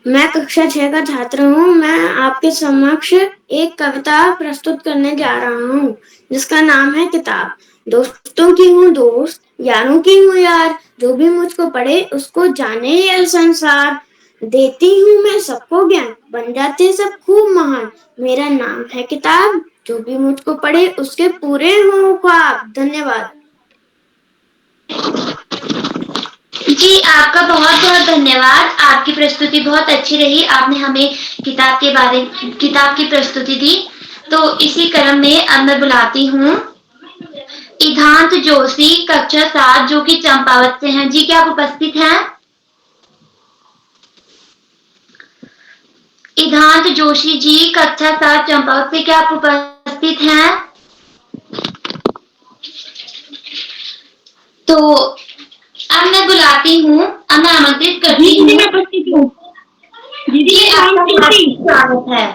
मैं कक्षा 6 का छात्र हूँ। मैं आपके समक्ष एक कविता प्रस्तुत करने जा रहा हूँ जिसका नाम है किताब। दोस्तों की हूँ दोस्त, यारों की हूँ यार, जो भी मुझको पढ़े उसको जाने ये संसार। देती हूँ मैं सबको ज्ञान, बन जाते सब खूब महान। मेरा नाम है किताब, जो भी मुझको पढ़े उसके पूरे हों ख्वाब। धन्यवाद। जी आपका बहुत बहुत धन्यवाद। आपकी प्रस्तुति बहुत अच्छी रही। आपने हमें किताब की प्रस्तुति दी। तो इसी क्रम में अब मैं बुलाती हूँ इधांत जोशी कक्षा 7 जो कि चंपावत से हैं। जी क्या आप उपस्थित हैं? इधांत जोशी जी कक्षा 7 चंपावत से क्या आप उपस्थित हैं? तो अब मैं बुलाती हूँ, अब मैं आमंत्रित करती हूँ। मैं उपस्थित हूँ। दीदी आपका स्वागत है।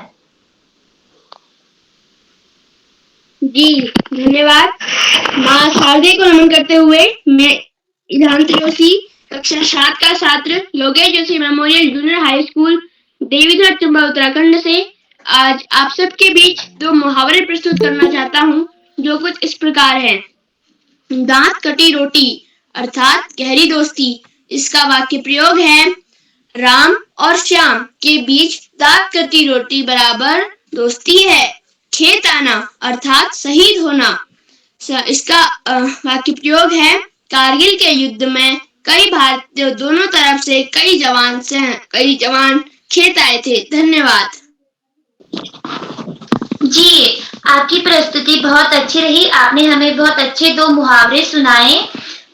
जी धन्यवाद। माँ शारदे को नमन करते हुए मैं इधांत जोशी कक्षा 7 का छात्र Yogesh Joshi memorial junior high school Devidhar Chamba Uttarakhand से आज आप सबके बीच 2 मुहावरे प्रस्तुत करना चाहता हूँ जो कुछ इस प्रकार है। दांत कटी रोटी अर्थात गहरी दोस्ती। इसका वाक्य प्रयोग है राम और श्याम के बीच दांत कटी रोटी बराबर दोस्ती है। खेत आना अर्थात शहीद होना। इसका वाक्य प्रयोग है कारगिल के युद्ध में कई भारतीय दोनों तरफ से कई जवान खेत आए थे। धन्यवाद। जी आपकी प्रस्तुति बहुत अच्छी रही। आपने हमें बहुत अच्छे 2 मुहावरे सुनाए।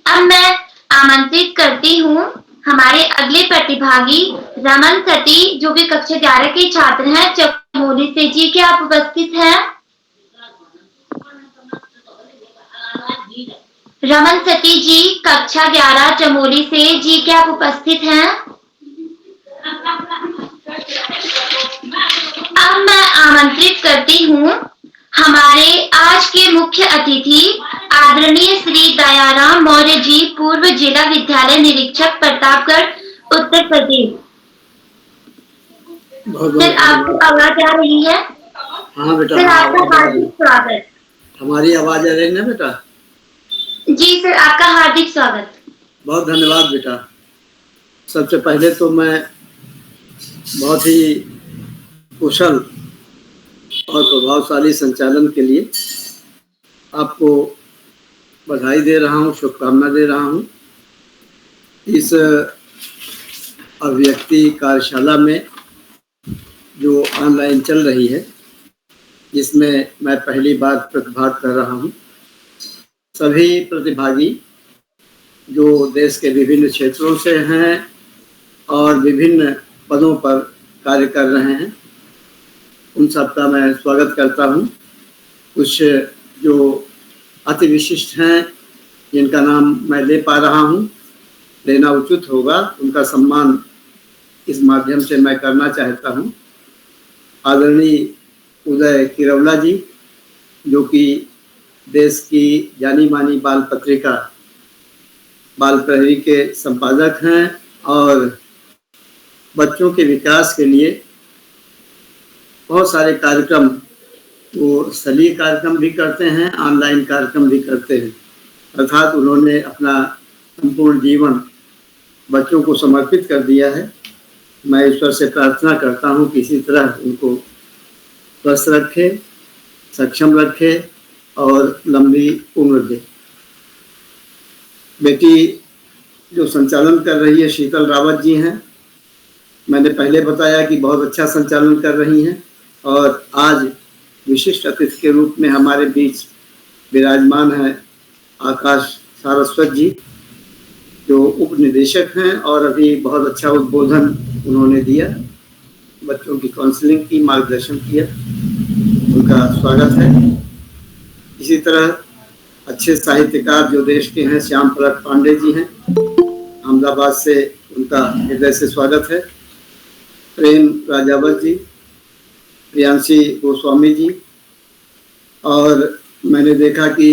अब मैं आमंत्रित करती हूँ हमारे अगले प्रतिभागी रमन सती जो कि कक्षा 11 के छात्र हैं चमोली से। जी क्या आप उपस्थित हैं? रमन सती जी कक्षा 11 चमोली से। जी क्या आप उपस्थित हैं? अब मैं आमंत्रित करती हूँ हमारे आज के मुख्य अतिथि आदरणीय श्री दयाराम मौर्य जी पूर्व जिला विद्यालय निरीक्षक प्रतापगढ़ उत्तर प्रदेश। सर आपको आवाज आ रही है? हाँ बेटा। सर आपका हार्दिक स्वागत। हमारी आवाज आ रही है ना बेटा? जी सर आपका हार्दिक स्वागत। बहुत धन्यवाद बेटा। सबसे पहले तो मैं बहुत ही कुशल और प्रभावशाली संचालन के लिए आपको बधाई दे रहा हूँ, शुभकामना दे रहा हूँ। इस अभिव्यक्ति कार्यशाला में जो ऑनलाइन चल रही है जिसमें मैं पहली बार प्रतिभाग कर रहा हूँ। सभी प्रतिभागी जो देश के विभिन्न क्षेत्रों से हैं और विभिन्न पदों पर कार्य कर रहे हैं उन सबका मैं स्वागत करता हूँ। कुछ जो अति विशिष्ट हैं जिनका नाम मैं ले पा रहा हूँ, लेना उचित होगा, उनका सम्मान इस माध्यम से मैं करना चाहता हूँ। आदरणीय उदय किरौला जी जो कि देश की जानी मानी बाल पत्रिका बाल प्रहरी के संपादक हैं और बच्चों के विकास के लिए बहुत सारे कार्यक्रम, वो स्थलीय कार्यक्रम भी करते हैं, ऑनलाइन कार्यक्रम भी करते हैं। अर्थात उन्होंने अपना संपूर्ण जीवन बच्चों को समर्पित कर दिया है। मैं ईश्वर से प्रार्थना करता हूँ कि इसी तरह उनको स्वस्थ रखे, सक्षम रखे और लंबी उम्र दे। बेटी जो संचालन कर रही है शीतल रावत जी हैं। मैंने पहले बताया कि बहुत अच्छा संचालन कर रही हैं और आज विशिष्ट अतिथि के रूप में हमारे बीच विराजमान है आकाश सारस्वत जी जो उप निदेशक हैं और अभी बहुत अच्छा उद्बोधन उन्होंने दिया, बच्चों की काउंसलिंग की, मार्गदर्शन किया, उनका स्वागत है। इसी तरह अच्छे साहित्यकार जो देश के हैं श्याम पलट पांडे जी हैं, अहमदाबाद से, उनका हृदय से स्वागत है। प्रेम राजावत जी, प्रियांशी गोस्वामी जी, और मैंने देखा कि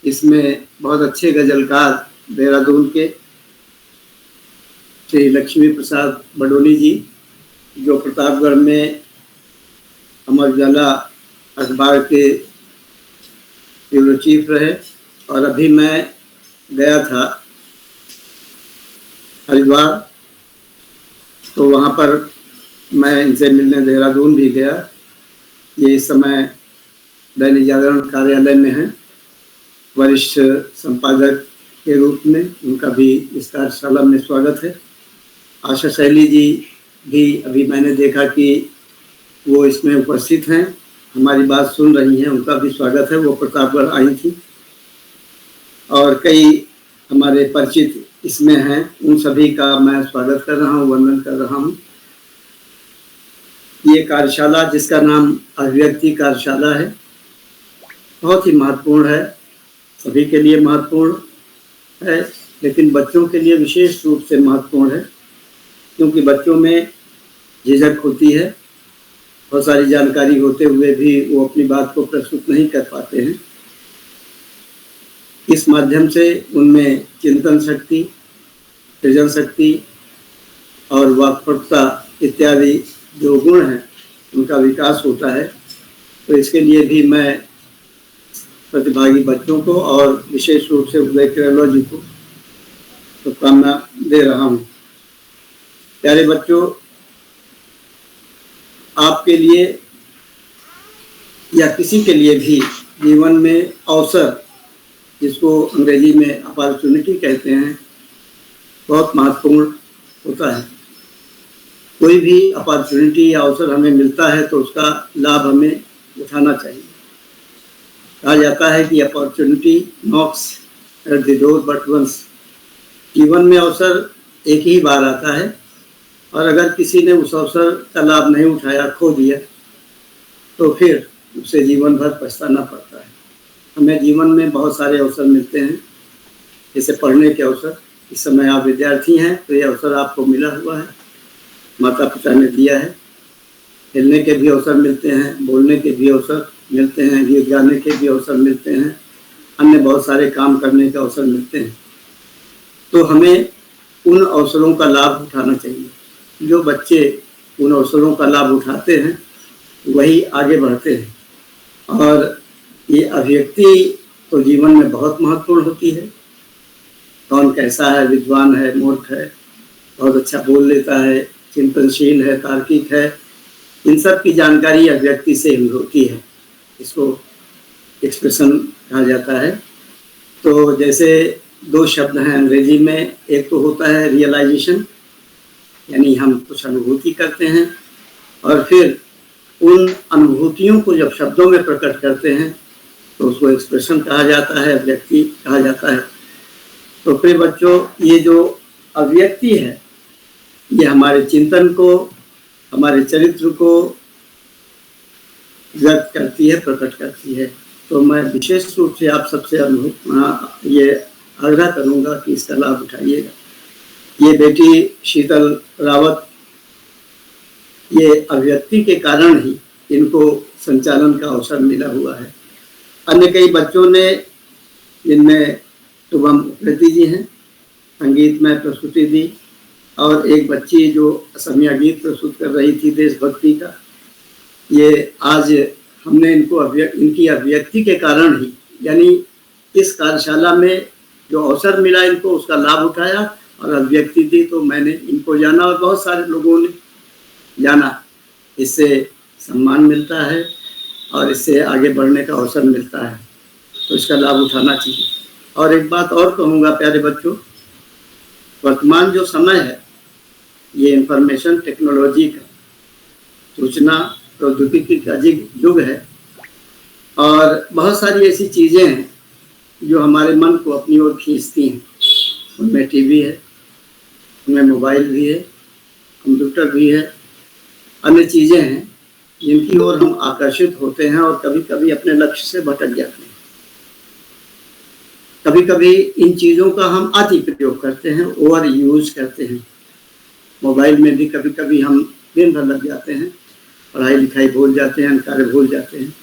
इसमें बहुत अच्छे गजलकार देहरादून के श्री लक्ष्मी प्रसाद बडोली जी जो प्रतापगढ़ में अमर उजाला अखबार के ब्यूरो चीफ रहे और अभी मैं गया था हरिद्वार तो वहाँ पर मैं इनसे मिलने देहरादून भी गया। ये इस समय दैनिक जागरण कार्यालय में है, वरिष्ठ संपादक के रूप में उनका भी इस कार्यशाला में स्वागत है। आशा शैली जी भी अभी मैंने देखा कि वो इसमें उपस्थित हैं, हमारी बात सुन रही हैं, उनका भी स्वागत है। वो प्रतापगढ़ आई थी और कई हमारे परिचित इसमें हैं, उन सभी का मैं स्वागत कर रहा हूँ, वंदन कर रहा हूँ। ये कार्यशाला जिसका नाम अभिव्यक्ति कार्यशाला है बहुत ही महत्वपूर्ण है, सभी के लिए महत्वपूर्ण है, लेकिन बच्चों के लिए विशेष रूप से महत्वपूर्ण है क्योंकि बच्चों में झिझक होती है, बहुत सारी जानकारी होते हुए भी वो अपनी बात को प्रस्तुत नहीं कर पाते हैं। इस माध्यम से उनमें चिंतन शक्ति, सृजन शक्ति और वाक्पटुता इत्यादि जो गुण हैं उनका विकास होता है। तो इसके लिए भी मैं प्रतिभागी बच्चों को और विशेष रूप से उदय किरलों जी को शुभकामना दे रहा हूँ। प्यारे बच्चों, आपके लिए या किसी के लिए भी जीवन में अवसर, जिसको अंग्रेजी में अपॉर्चुनिटी कहते हैं, बहुत महत्वपूर्ण होता है। कोई भी अपॉर्चुनिटी या अवसर हमें मिलता है तो उसका लाभ हमें उठाना चाहिए। कहा जाता है कि opportunity knocks at the door but once. जीवन में अवसर एक ही बार आता है और अगर किसी ने उस अवसर का लाभ नहीं उठाया, खो दिया, तो फिर उसे जीवन भर पछताना पड़ता है। हमें जीवन में बहुत सारे अवसर मिलते हैं, जैसे पढ़ने के अवसर। इस समय आप विद्यार्थी हैं तो ये अवसर आपको मिला हुआ है, माता पिता ने दिया है। खेलने के भी अवसर मिलते हैं, बोलने के भी अवसर मिलते हैं, गीत गाने के भी अवसर मिलते हैं, अन्य बहुत सारे काम करने के अवसर मिलते हैं। तो हमें उन अवसरों का लाभ उठाना चाहिए। जो बच्चे उन अवसरों का लाभ उठाते हैं वही आगे बढ़ते हैं। और ये अभिव्यक्ति तो जीवन में बहुत महत्वपूर्ण होती है। कौन कैसा है, विद्वान है, मूर्ख है, बहुत अच्छा बोल लेता है, चिंतनशील है, तार्किक है, इन सब की जानकारी अभिव्यक्ति से ही होती है। इसको एक्सप्रेशन कहा जाता है। तो जैसे दो शब्द हैं अंग्रेजी में, एक तो होता है रियलाइजेशन, यानी हम कुछ अनुभूति करते हैं और फिर उन अनुभूतियों को जब शब्दों में प्रकट करते हैं तो उसको एक्सप्रेशन कहा जाता है, अभिव्यक्ति कहा जाता है। तो फिर बच्चों, ये जो अभिव्यक्ति है ये हमारे चिंतन को, हमारे चरित्र को व्यक्त करती है, प्रकट करती है। तो मैं विशेष रूप से आप सबसे ये आग्रह करूँगा कि इसका लाभ उठाइएगा। ये बेटी शीतल रावत, ये अभिव्यक्ति के कारण ही इनको संचालन का अवसर मिला हुआ है। अन्य कई बच्चों ने, जिनमें शुभम उप्रेती जी हैं, संगीत में प्रस्तुति दी, और एक बच्ची जो असमिया गीत प्रस्तुत कर रही थी देशभक्ति का, ये आज हमने इनको इनकी अभिव्यक्ति के कारण ही, यानी इस कार्यशाला में जो अवसर मिला इनको, उसका लाभ उठाया और अभिव्यक्ति दी। तो मैंने इनको जाना और बहुत सारे लोगों ने जाना। इससे सम्मान मिलता है और इससे आगे बढ़ने का अवसर मिलता है, तो इसका लाभ उठाना चाहिए। और एक बात और कहूँगा प्यारे बच्चों, वर्तमान जो समय है ये इंफॉर्मेशन टेक्नोलॉजी का, सूचना प्रौद्योगिकी का युग है और बहुत सारी ऐसी चीज़ें हैं जो हमारे मन को अपनी ओर खींचती हैं। उनमें टीवी है, उनमें मोबाइल भी है, कंप्यूटर भी है, अन्य चीज़ें हैं जिनकी ओर हम आकर्षित होते हैं और कभी कभी अपने लक्ष्य से भटक जाते हैं। कभी कभी इन चीज़ों का हम अति प्रयोग करते हैं, ओवर यूज करते हैं। मोबाइल में भी कभी कभी हम दिन भर लग जाते हैं, पढ़ाई लिखाई भूल जाते हैं, कार्य भूल जाते हैं,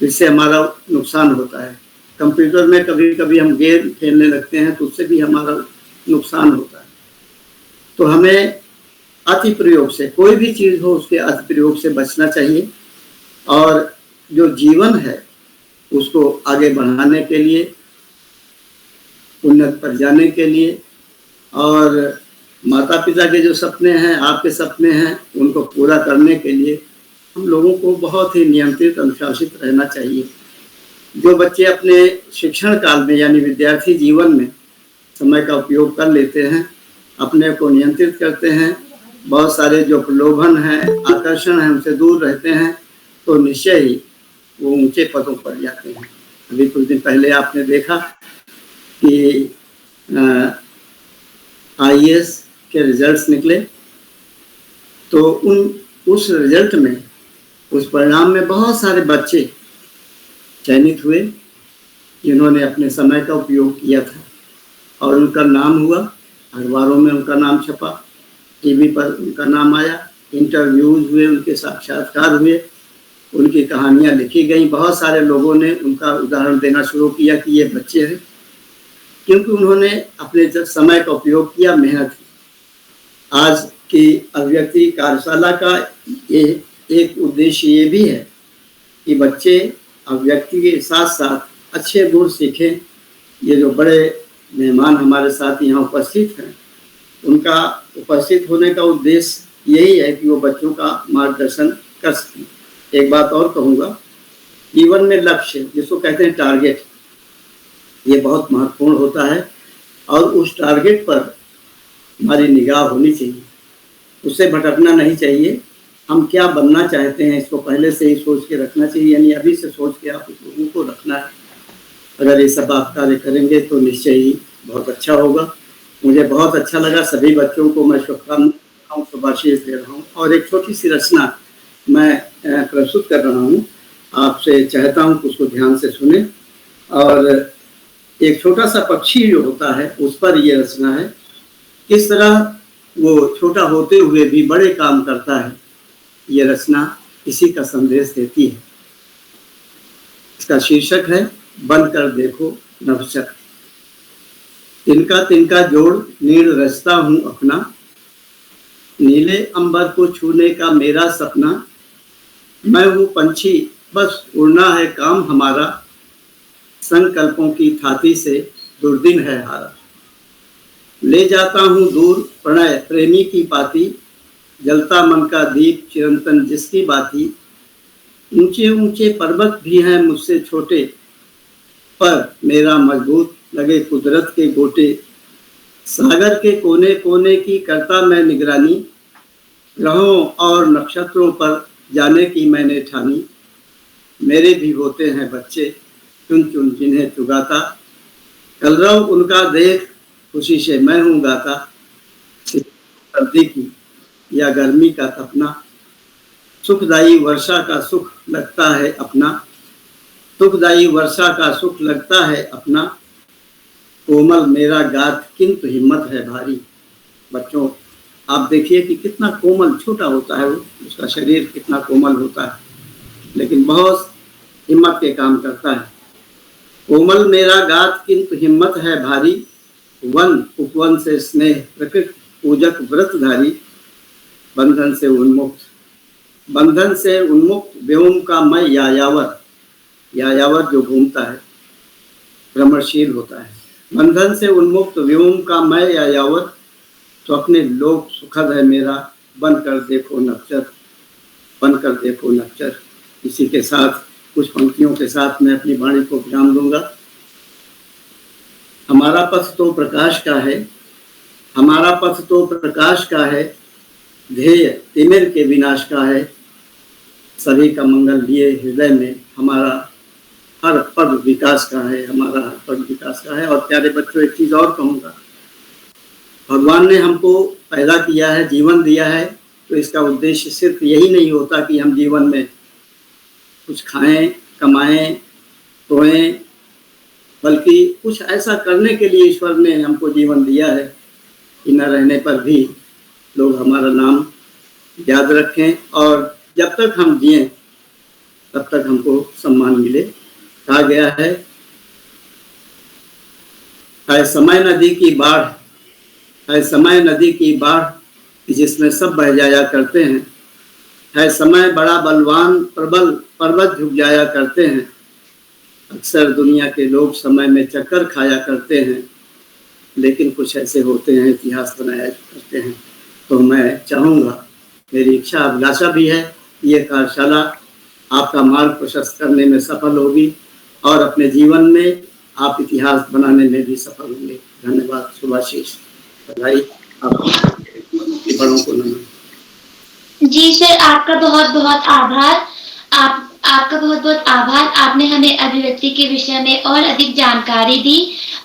इससे हमारा नुकसान होता है। कंप्यूटर में कभी कभी हम गेम खेलने लगते हैं तो उससे भी हमारा नुकसान होता है। तो हमें अति प्रयोग से, कोई भी चीज़ हो उसके अति प्रयोग से बचना चाहिए और जो जीवन है उसको आगे बढ़ाने के लिए, उन्नत पर जाने के लिए, और माता पिता के जो सपने हैं, आपके सपने हैं, उनको पूरा करने के लिए हम लोगों को बहुत ही नियंत्रित, अनुशासित रहना चाहिए। जो बच्चे अपने शिक्षण काल में यानी विद्यार्थी जीवन में समय का उपयोग कर लेते हैं, अपने को नियंत्रित करते हैं, बहुत सारे जो प्रलोभन हैं, आकर्षण हैं, उनसे दूर रहते हैं, तो निश्चय ही वो ऊंचे पदों पर जाते हैं। अभी कुछ दिन पहले आपने देखा कि IAS के रिजल्ट्स निकले, तो उस रिजल्ट में, उस परिणाम में बहुत सारे बच्चे चयनित हुए जिन्होंने अपने समय का उपयोग किया था, और उनका नाम हुआ, अखबारों में उनका नाम छपा, टीवी पर उनका नाम आया, इंटरव्यूज हुए, उनके साक्षात्कार हुए, उनकी कहानियाँ लिखी गई। बहुत सारे लोगों ने उनका उदाहरण देना शुरू किया कि ये बच्चे हैं, क्योंकि उन्होंने अपने समय का उपयोग किया, मेहनत की। आज की अभिव्यक्ति कार्यशाला का ये एक उद्देश्य ये भी है कि बच्चे अभिव्यक्ति के साथ साथ अच्छे गुण सीखें। ये जो बड़े मेहमान हमारे साथ यहाँ उपस्थित हैं, उनका उपस्थित होने का उद्देश्य यही है कि वो बच्चों का मार्गदर्शन कर सकें। एक बात और कहूँगा, जीवन में लक्ष्य, जिसको कहते हैं टारगेट, ये बहुत महत्वपूर्ण होता है, और उस टारगेट पर हमारी निगाह होनी चाहिए, उससे भटकना नहीं चाहिए। हम क्या बनना चाहते हैं, इसको पहले से ही सोच के रखना चाहिए, यानी अभी से सोच के आप लोगों को रखना है। अगर ये सब आप कार्य करेंगे तो निश्चय ही बहुत अच्छा होगा। मुझे बहुत अच्छा लगा, सभी बच्चों को मैं शुभकामनाएं, शुभाशीष दे रहा हूँ, और एक छोटी सी रचना मैं प्रस्तुत कर रहा हूँ, आपसे चाहता हूँ कि उसको ध्यान से सुने। और एक छोटा सा पक्षी जो होता है, उस पर ये रचना है, किस तरह वो छोटा होते हुए भी बड़े काम करता है। ये रचना इसी का संदेश देती है। इसका शीर्षक है बनकर देखो नवचर। तिनका तिनका जोड़ नीड़ रचता हूँ अपना, नीले अंबर को छूने का मेरा सपना। मैं हूँ पंछी, बस उड़ना है काम हमारा, संकल्पों की थाती से दुर्दिन है हारा। ले जाता हूँ दूर प्रणय प्रेमी की पाती, जलता मन का दीप चिरंतन जिसकी बाती। ऊंचे ऊंचे पर्वत भी हैं मुझसे छोटे, पर मेरा मजबूत लगे कुदरत के गोटे। सागर के कोने कोने की करता मैं निगरानी, ग्रहों और नक्षत्रों पर जाने की मैंने ठानी। मेरे भी होते हैं बच्चे चुन चुन जिन्हें चुगाता, कलरव उनका देख खुशी से मैं हूँ गाता। सर्दी की या गर्मी का तपना, सुखदायी वर्षा का सुख लगता है अपना, सुखदायी वर्षा का सुख लगता है अपना। कोमल मेरा गात किंतु हिम्मत है भारी। बच्चों, आप देखिए कि कितना कोमल छोटा होता है वो, उसका शरीर कितना कोमल होता है, लेकिन बहुत हिम्मत के काम करता है। कोमल मेरा गात किंतु हिम्मत है भारी, वन उपवन से स्नेह प्रकृति पूजक व्रतधारी। बंधन से उन्मुक्त, बंधन से उन्मुक्त व्योम का मैं यायावर, यायावर जो घूमता है, भ्रमणशील होता है। बंधन से उन्मुक्त व्योम का मैं यायावर, तो अपने लोक सुखद है मेरा, बनकर देखो नवचर, बनकर देखो नवचर। इसी के साथ कुछ पंक्तियों के साथ मैं अपनी वाणी को विराम दूंगा। हमारा पथ तो प्रकाश का है, हमारा पथ तो प्रकाश का है, ध्येय तिमिर के विनाश का है। सभी का मंगल लिए हृदय में, हमारा हर पद विकास का है, हमारा हर पद विकास का है। और प्यारे बच्चों, एक चीज़ और कहूँगा, भगवान ने हमको पैदा किया है, जीवन दिया है, तो इसका उद्देश्य सिर्फ यही नहीं होता कि हम जीवन में कुछ खाएं, कमाएं, सोएं, बल्कि कुछ ऐसा करने के लिए ईश्वर ने हमको जीवन दिया है कि न रहने पर भी लोग हमारा नाम याद रखें, और जब तक हम जिएं तब तक हमको सम्मान मिले। कहा गया है समय नदी की बाढ़, है समय नदी की बाढ़ जिसमें सब बह जाया करते हैं। है समय बड़ा बलवान, प्रबल पर्वत झुक जाया करते हैं। अक्सर दुनिया के लोग समय में चक्कर खाया करते हैं, लेकिन कुछ ऐसे होते हैं इतिहास बनाया करते हैं। तो मैं चाहूँगा, मेरी इच्छा अभिलाषा भी है, ये कार्यशाला आपका मार्ग प्रशस्त करने में सफल होगी, और अपने जीवन में आप इतिहास बनाने में भी सफल होंगे। धन्यवाद। शुभाशीष। बधाई। आपके बड़ों को नमन। जी सर, आपका बहुत बहुत आभार। आपका बहुत बहुत आभार। आपने हमें अभिव्यक्ति के विषय में और अधिक जानकारी दी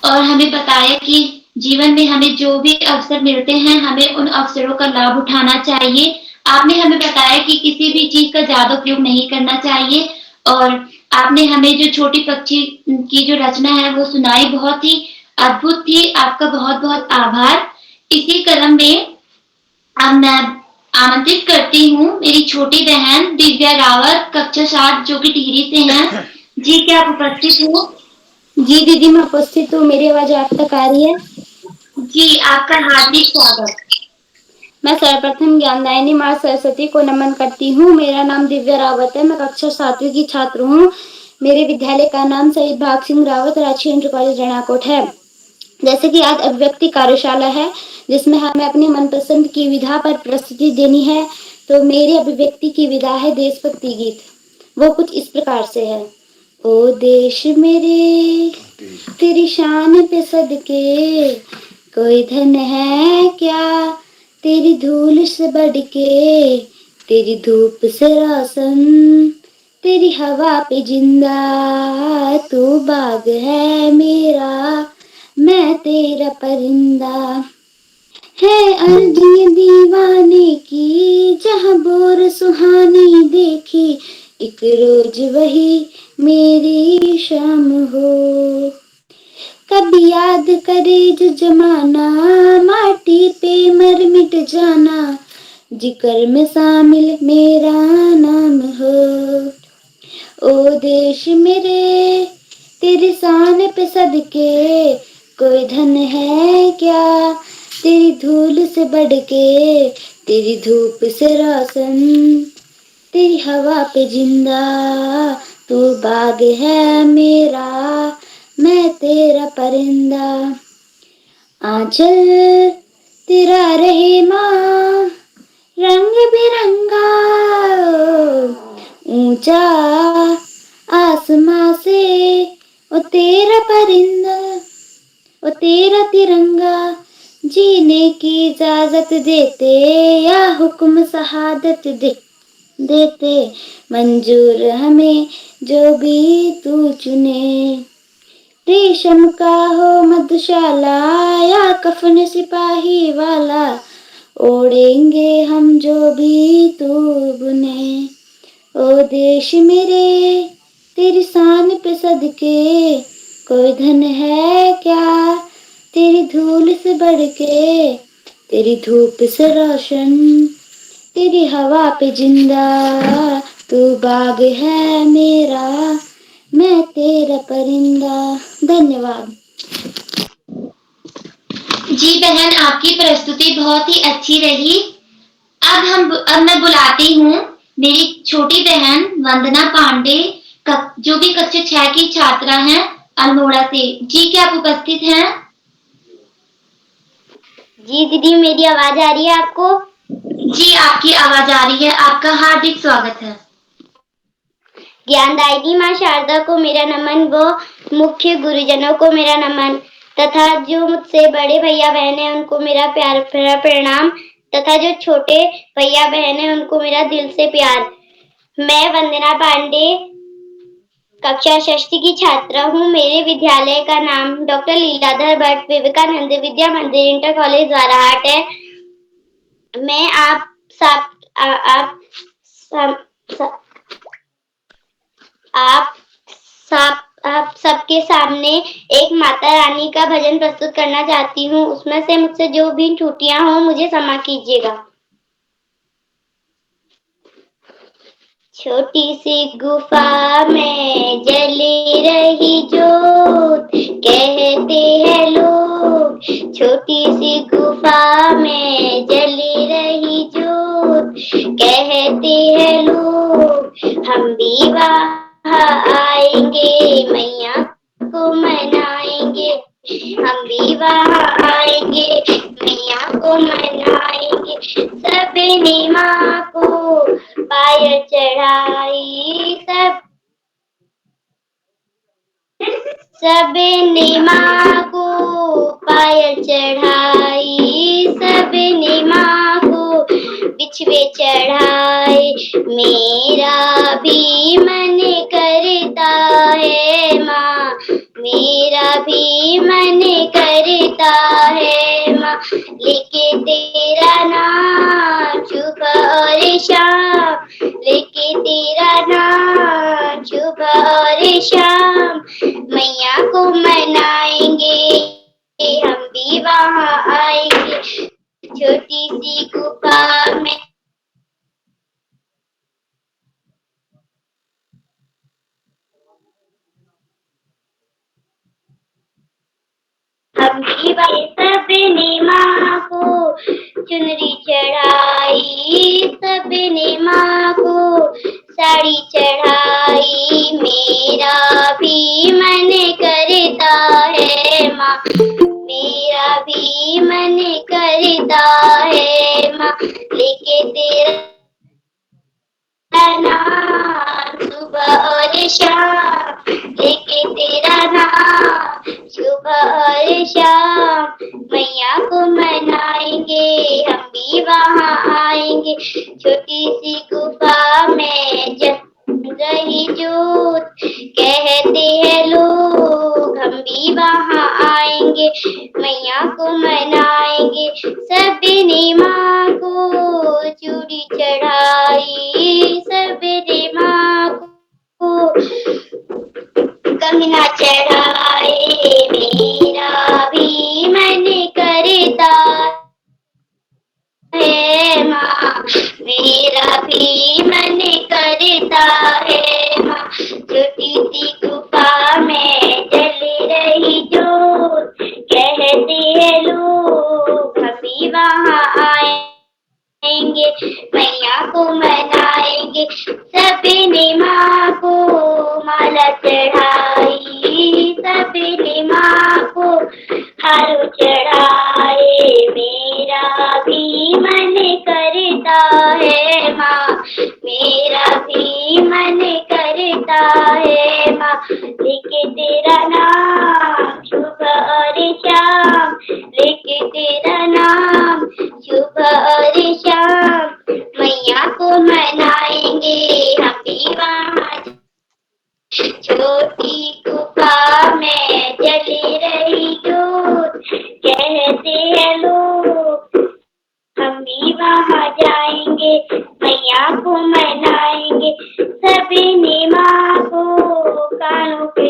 और हमें बताया कि जीवन में हमें जो भी अवसर मिलते हैं हमें उन अवसरों का लाभ उठाना चाहिए। आपने हमें बताया कि किसी भी चीज का ज्यादा उपयोग नहीं करना चाहिए और आपने हमें जो छोटी पक्षी की जो रचना है वो सुनाई, बहुत ही अद्भुत थी। आपका बहुत बहुत आभार। इसी क्रम में अब मैं आमंत्रित करती हूँ मेरी छोटी बहन दिव्या रावत, कक्षा 7, जो कि टिहरी से हैं। जी, क्या आप उपस्थित हो? जी दीदी, मैं उपस्थित हूँ। मेरी आवाज आप तक आ रही है? जी, आपका हार्दिक स्वागत। मैं सर्वप्रथम ज्ञानदायिनी माँ सरस्वती को नमन करती हूँ। मेरा नाम दिव्या रावत है। मैं कक्षा 7वीं की छात्र हूँ। मेरे विद्यालय का नाम शहीद भाग सिंह रावत राजकीय इंटर कॉलेज रणाकोट है। जैसे कि आज अभिव्यक्ति कार्यशाला है जिसमें हमें अपनी मनपसंद की विधा पर प्रस्तुति देनी है, तो मेरी अभिव्यक्ति की विधा है देशभक्ति गीत। वो कुछ इस प्रकार से है। ओ देश मेरे तेरी शान पे सदके, कोई धन है क्या तेरी धूल से बढ़ के, तेरी धूप से रोशन, तेरी हवा पे जिंदा, तू बाग है मेरा, मैं तेरा परिंदा। है अर्जी दीवाने की जहाँ बोर सुहानी देखी, एक रोज वही मेरी शाम हो। कभी याद करे जो जमाना, माटी पे मर मिट जाना, जिक्र में शामिल मेरा नाम हो। ओ देश मेरे तेरी शान पे सदके, कोई धन है क्या तेरी धूल से बढ़ के, तेरी धूप से रोशन, तेरी हवा पे जिंदा, तू बाग है मेरा, मैं तेरा परिंदा। आंचल तेरा रहे माँ रंग बिरंगा, ऊंचा आसमां से ओ तेरा परिंदा, ओ तेरा तिरंगा, जीने की इजाजत देते या हुक्म शहादत देते, मंजूर हमें जो भी तू चुने। रेशम का हो मधुशाला या कफन सिपाही वाला, ओढ़ेंगे हम जो भी तू बुने। ओ देश मेरे तेरी शान पे सदके, कोई धन है क्या तेरी धूल से बढ़ के, तेरी धूप से रोशन, तेरी हवा पे जिंदा, तू बाग है मेरा, मैं तेरा परिंदा। धन्यवाद। जी बहन, आपकी प्रस्तुति बहुत ही अच्छी रही। अब मैं बुलाती हूँ मेरी छोटी बहन वंदना पांडे, जो कि कक्षा 6 की छात्रा हैं अल्मोड़ा से। जी, क्या आप उपस्थित हैं? जी दीदी, मेरी आवाज आ रही है आपको? जी, आपकी आवाज आ रही है। आपका हार्दिक स्वागत है। ज्ञानदायिनी माँ शारदा को मेरा नमन व मुख्य गुरुजनों को मेरा नमन तथा जो मुझसे बड़े भैया बहन हैं उनको मेरा प्यार भरा प्रणाम तथा जो छोटे भैया बहन हैं उनको मेरा दिल से प्यार। मैं वंदना पांडे कक्षा 6 की छात्रा हूँ। मेरे विद्यालय का नाम डॉक्टर लीलाधर भट्ट विवेकानंद विद्या मंदिर इंटर कॉलेज द्वाराहाट है। मैं आप सबके सामने एक माता रानी का भजन प्रस्तुत करना चाहती हूँ। उसमें से मुझसे जो भी त्रुटियां हो मुझे क्षमा कीजिएगा। छोटी सी गुफा में जली रही जोत, कहते हैं लोग। छोटी सी गुफा में जली रही जोत, कहते हैं लोग। हम भी वहाँ आएंगे, मैया को मनाएंगे। हम भी वहाँ आएंगे, मैया को मनाएंगे। सबने माँ को पायल चढ़ाई, सबने माँ को पायल चढ़ाई, सबने माँ को बिछवे चढ़ाए, मेरा भी मन करता है माँ, मेरा भी मन करता है माँ, लेके तेरा नाम सुबह और शाम, लेके तेरा नाम सुबह और शाम, मैया को मनाएंगे हम भी वहाँ आएंगे, छोटी सी गुफा में हम भी सबने माँ को चुनरी चढ़ाई, सबने माँ को साड़ी चढ़ाई, मेरा भी मन करता है माँ, मेरा भी मन करता है माँ, लेके तेरा नाम सुबह और शाम, लेके तेरा नाम सुबह और शाम, मैया को मनाएंगे हम भी वहाँ आएंगे, छोटी सी गुफा में जल रही जोत, कहते हैं लोग हम भी वहाँ आएंगे, मैया को मनाएंगे, सबने माँ को चूड़ी चढ़ाई, सबने माँ को कंगना चढ़ाए, मेरा भी मन करता है माँ, मेरा भी मन करता है माँ, छोटी सी गुफा में जल रही जोत, कहते हैं लोग हम भी वहाँ आएंगे, मैया को मनाएंगे, सबने माँ को माला चढ़ाई, सबने माँ को हार चढ़ाए, मेरा भी मन करता है माँ, मेरा भी मन करता है माँ, लेके तेरा नाम सुबह और शाम, लेके तेरा नाम सुबह और शाम, मैया को मनाएंगे हम भी वहाँ, छोटी गुफा में जली रही जोत, कहते हैं लोग हम भी वहाँ जाएंगे, मैया को मनाएंगे, सबने माँ को कानों पे,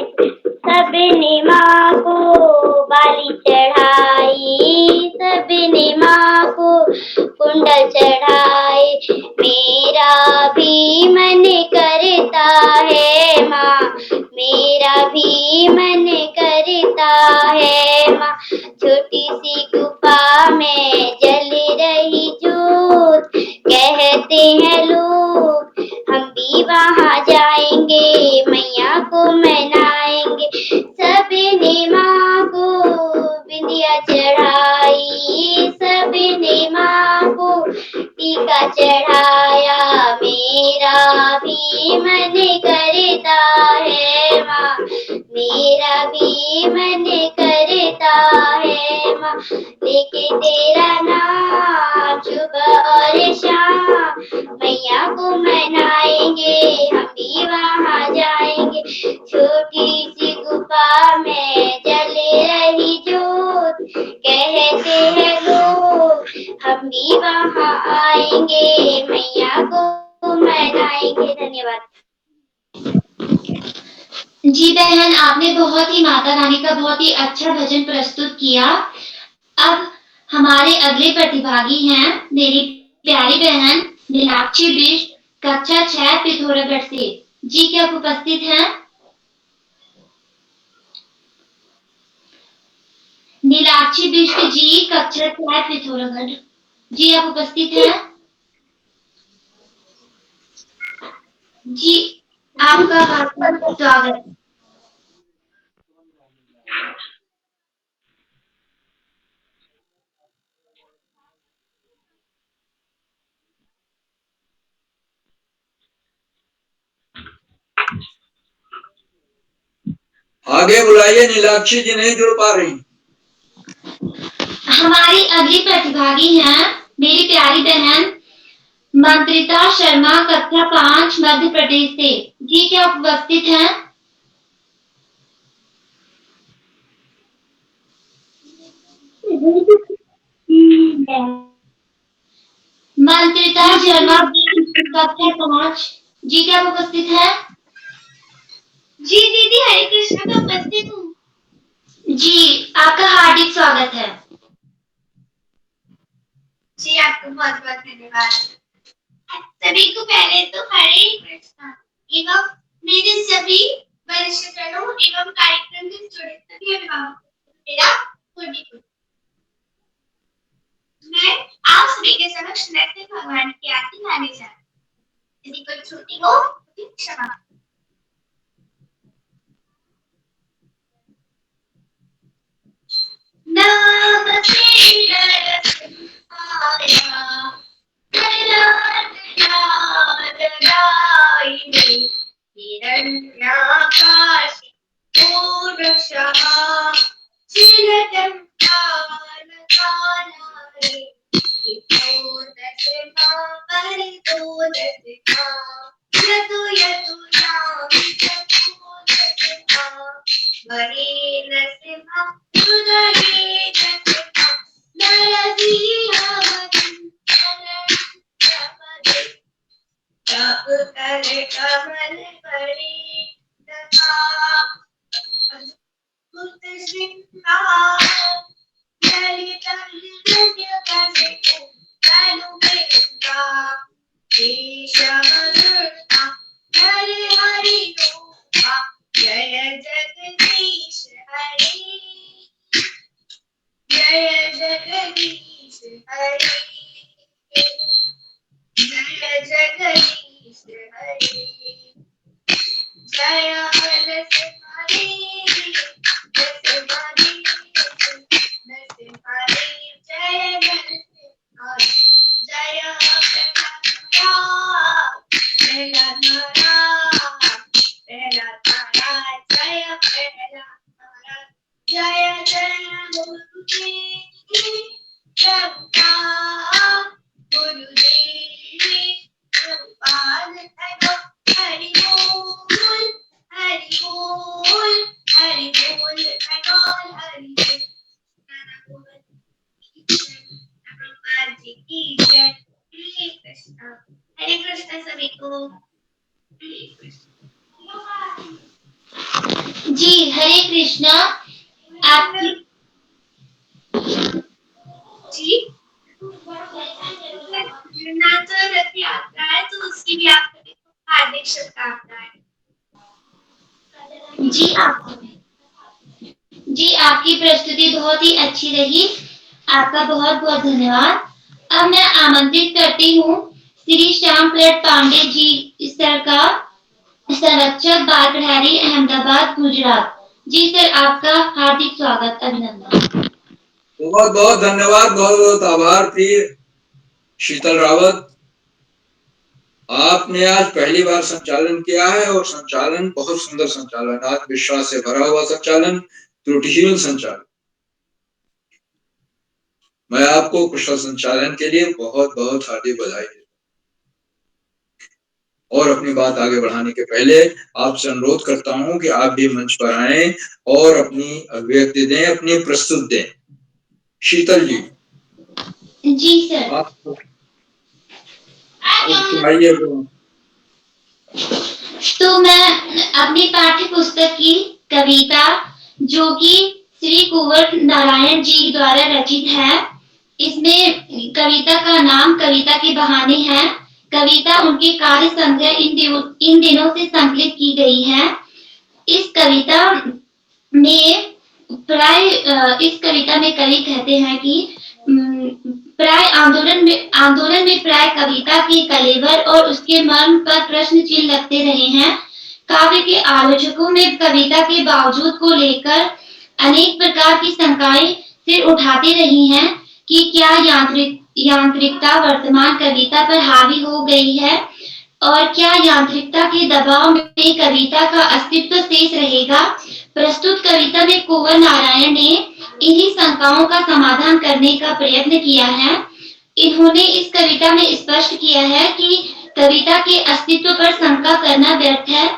सबने माँ को बाली चढ़ाई, सबने माँ को कुंडल चढ़ाए, मेरा भी मन करता है माँ, मेरा भी मन करता है माँ, छोटी सी गुफा में जल रही जोत, कहते हैं लोग हम भी वहाँ जाएंगे, मैया को मनाएंगे, सबने माँ को बिंदिया चढ़ाई, सबने माँ को टीका चढ़ाया, मेरा भी मन करता है माँ, मेरा भी मन करता है माँ, लेके तेरा नाम सुबह और शाम, मैया को मनाएंगे हम भी वहाँ जाएंगे, छोटी सी गुफा में जल रही जोत, कहते हैं लोग हम भी वहाँ आएंगे, मैया को मनाएंगे। धन्यवाद। जी बहन, आपने बहुत ही माता रानी का बहुत ही अच्छा भजन प्रस्तुत किया। अब हमारे अगले प्रतिभागी हैं मेरी प्यारी बहन नीलाक्षी बिष्ट, कक्षा 6 पिथौरागढ़ से। जी क्या आप उपस्थित हैं? नीलाक्षी बिष्ट जी, कक्षा 6 पिथौरागढ़। जी आप उपस्थित हैं? जी आपका हार्दिक स्वागत। आज आगे बुलाइए, नीलाक्षी जी नहीं जुड़ पा रही। हमारी अगली प्रतिभागी हैं मेरी प्यारी बहन मंत्रिता शर्मा, कक्षा 5 मध्य प्रदेश से। जी क्या आप उपस्थित हैं? मंत्रिता शर्मा, कक्षा 5। जी क्या आप उपस्थित हैं? जी दीदी, हरे कृष्ण का उपस्थित हूँ। जी आपका हार्दिक स्वागत है। जी आपको बहुत बहुत धन्यवाद। सभी को पहले तो हरे कृष्णा एवं मेरे सभी वरिष्ठजनों एवं कार्यक्रम से जुड़े सभी अभिभावकों को मेरा कोटि-कोटि। मैं आप सभी के समक्ष नृत्य भगवान की आरती गाने जा रही हूँ। यदि कोई त्रुटि हो तो क्षमा। नमस्ते जय जगदीश हरि, जय जगदीश हरि, जय जगदीश हरि, जय नरसिंहरि, नरसिंहरि, नरसिंहरि, जय नरसिंहरि, जय जय जय गुरुदेव कृपाल हरि बोल हरि बोल हरि बोल हरि बोल प्रभुपाद जी की जय। हरे कृष्णा, हरे कृष्णा सभी को। हरे कृष्णा जी हरे कृष्णा। आपकी जी जगन्नाथ रथ यात्रा है तो उसकी भी आपको हार्दिक शुभकामनाएं। जी आपकी प्रस्तुति बहुत ही अच्छी रही, आपका बहुत बहुत धन्यवाद। अब मैं आमंत्रित करती हूँ श्री श्याम प्रसाद पांडे जी सर का, संरक्षक बाल प्रहरी अहमदाबाद गुजरात। जी सर आपका हार्दिक स्वागत, अभिनंदन। बहुत बहुत धन्यवाद, बहुत बहुत आभार प्रिय शीतल रावत। आपने आज पहली बार संचालन किया है और संचालन बहुत सुंदर संचालन, आत्मविश्वास से भरा हुआ संचालन, त्रुटिहीन संचालन। मैं आपको कुशल संचालन के लिए बहुत बहुत हार्दिक बधाई देता हूं। और अपनी बात आगे बढ़ाने के पहले आपसे अनुरोध करता हूं कि आप भी मंच पर आएं और अपनी अभिव्यक्ति दें, अपनी प्रस्तुत दें। शीतल जी। जी सर। तो मैं अपनी पाठ्य पुस्तक की कविता जो कि श्री कुंवर नारायण जी द्वारा रचित है, इसमें कविता का नाम कविता के बहाने है। कविता उनके कार्य संग्रह इन दिनों से संकलित की गई है। इस कविता में कवि कहते हैं कि प्राय आंदोलन में प्राय कविता के कलेवर और उसके मर्म पर प्रश्न चिन्ह लगते रहे हैं। काव्य के आलोचकों में कविता के बावजूद को लेकर अनेक प्रकार की शंकाएं सिर उठाती रही हैं कि क्या यांत्रिकता वर्तमान कविता पर हावी हो गई है और क्या यांत्रिकता के दबाव में कविता का अस्तित्व शेष रहेगा। प्रस्तुत कविता में कुंवर नारायण ने इन्हीं शंकाओं का समाधान करने का प्रयत्न किया है। इन्होंने इस कविता में स्पष्ट किया है कि कविता के अस्तित्व पर शंका करना व्यर्थ है।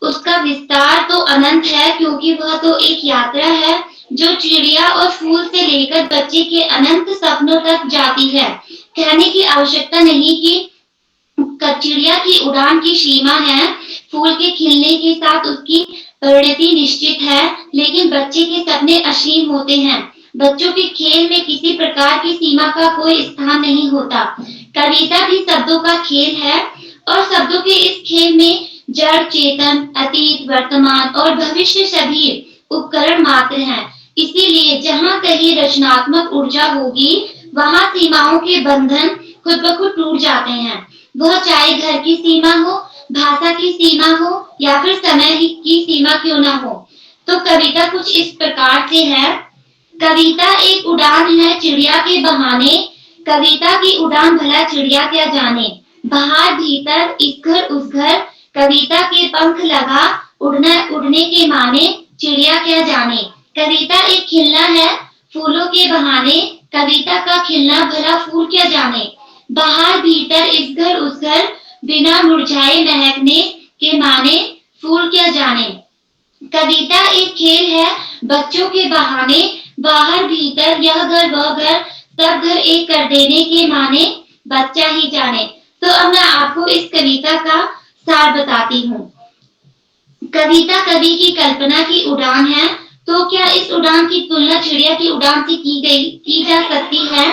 उसका विस्तार तो अनंत है, क्योंकि वह तो एक यात्रा है जो चिड़िया और फूल से लेकर बच्चे के अनंत सपनों तक जाती है। कहने की आवश्यकता नहीं कि चिड़िया की उड़ान की सीमा है, फूल के खिलने के साथ उसकी परिणति निश्चित है, लेकिन बच्चे के सपने असीम होते हैं। बच्चों के खेल में किसी प्रकार की सीमा का कोई स्थान नहीं होता। कविता भी शब्दों का खेल है और शब्दों के इस खेल में जड़, चेतन, अतीत, वर्तमान और भविष्य सभी उपकरण मात्र हैं। इसीलिए जहाँ कहीं रचनात्मक ऊर्जा होगी, वहाँ सीमाओं के बंधन खुद ब खुद टूट जाते हैं। वह चाहे घर की सीमा हो, भाषा की सीमा हो या फिर समय की सीमा क्यों ना हो। तो कविता कुछ इस प्रकार से है। कविता एक उड़ान है चिड़िया के बहाने, कविता की उड़ान भला चिड़िया क्या जाने। बाहर भीतर इस घर उस घर, कविता के पंख लगा उड़ने के माने, चिड़िया क्या जाने। कविता एक खिलना है फूलों के बहाने, कविता का खिलना भला फूल क्या जाने। बाहर भीतर इस घर उस घर, बिना मुरझाए महकने के माने, फूल क्या जाने। कविता एक खेल है बच्चों के बहाने, बाहर भीतर यह घर वह घर, सब घर एक कर देने के माने, बच्चा ही जाने। तो अब मैं आपको इस कविता का सार बताती हूँ। कविता कवि की कल्पना की उड़ान है, तो क्या इस उड़ान की तुलना चिड़िया की उड़ान से की जा सकती है?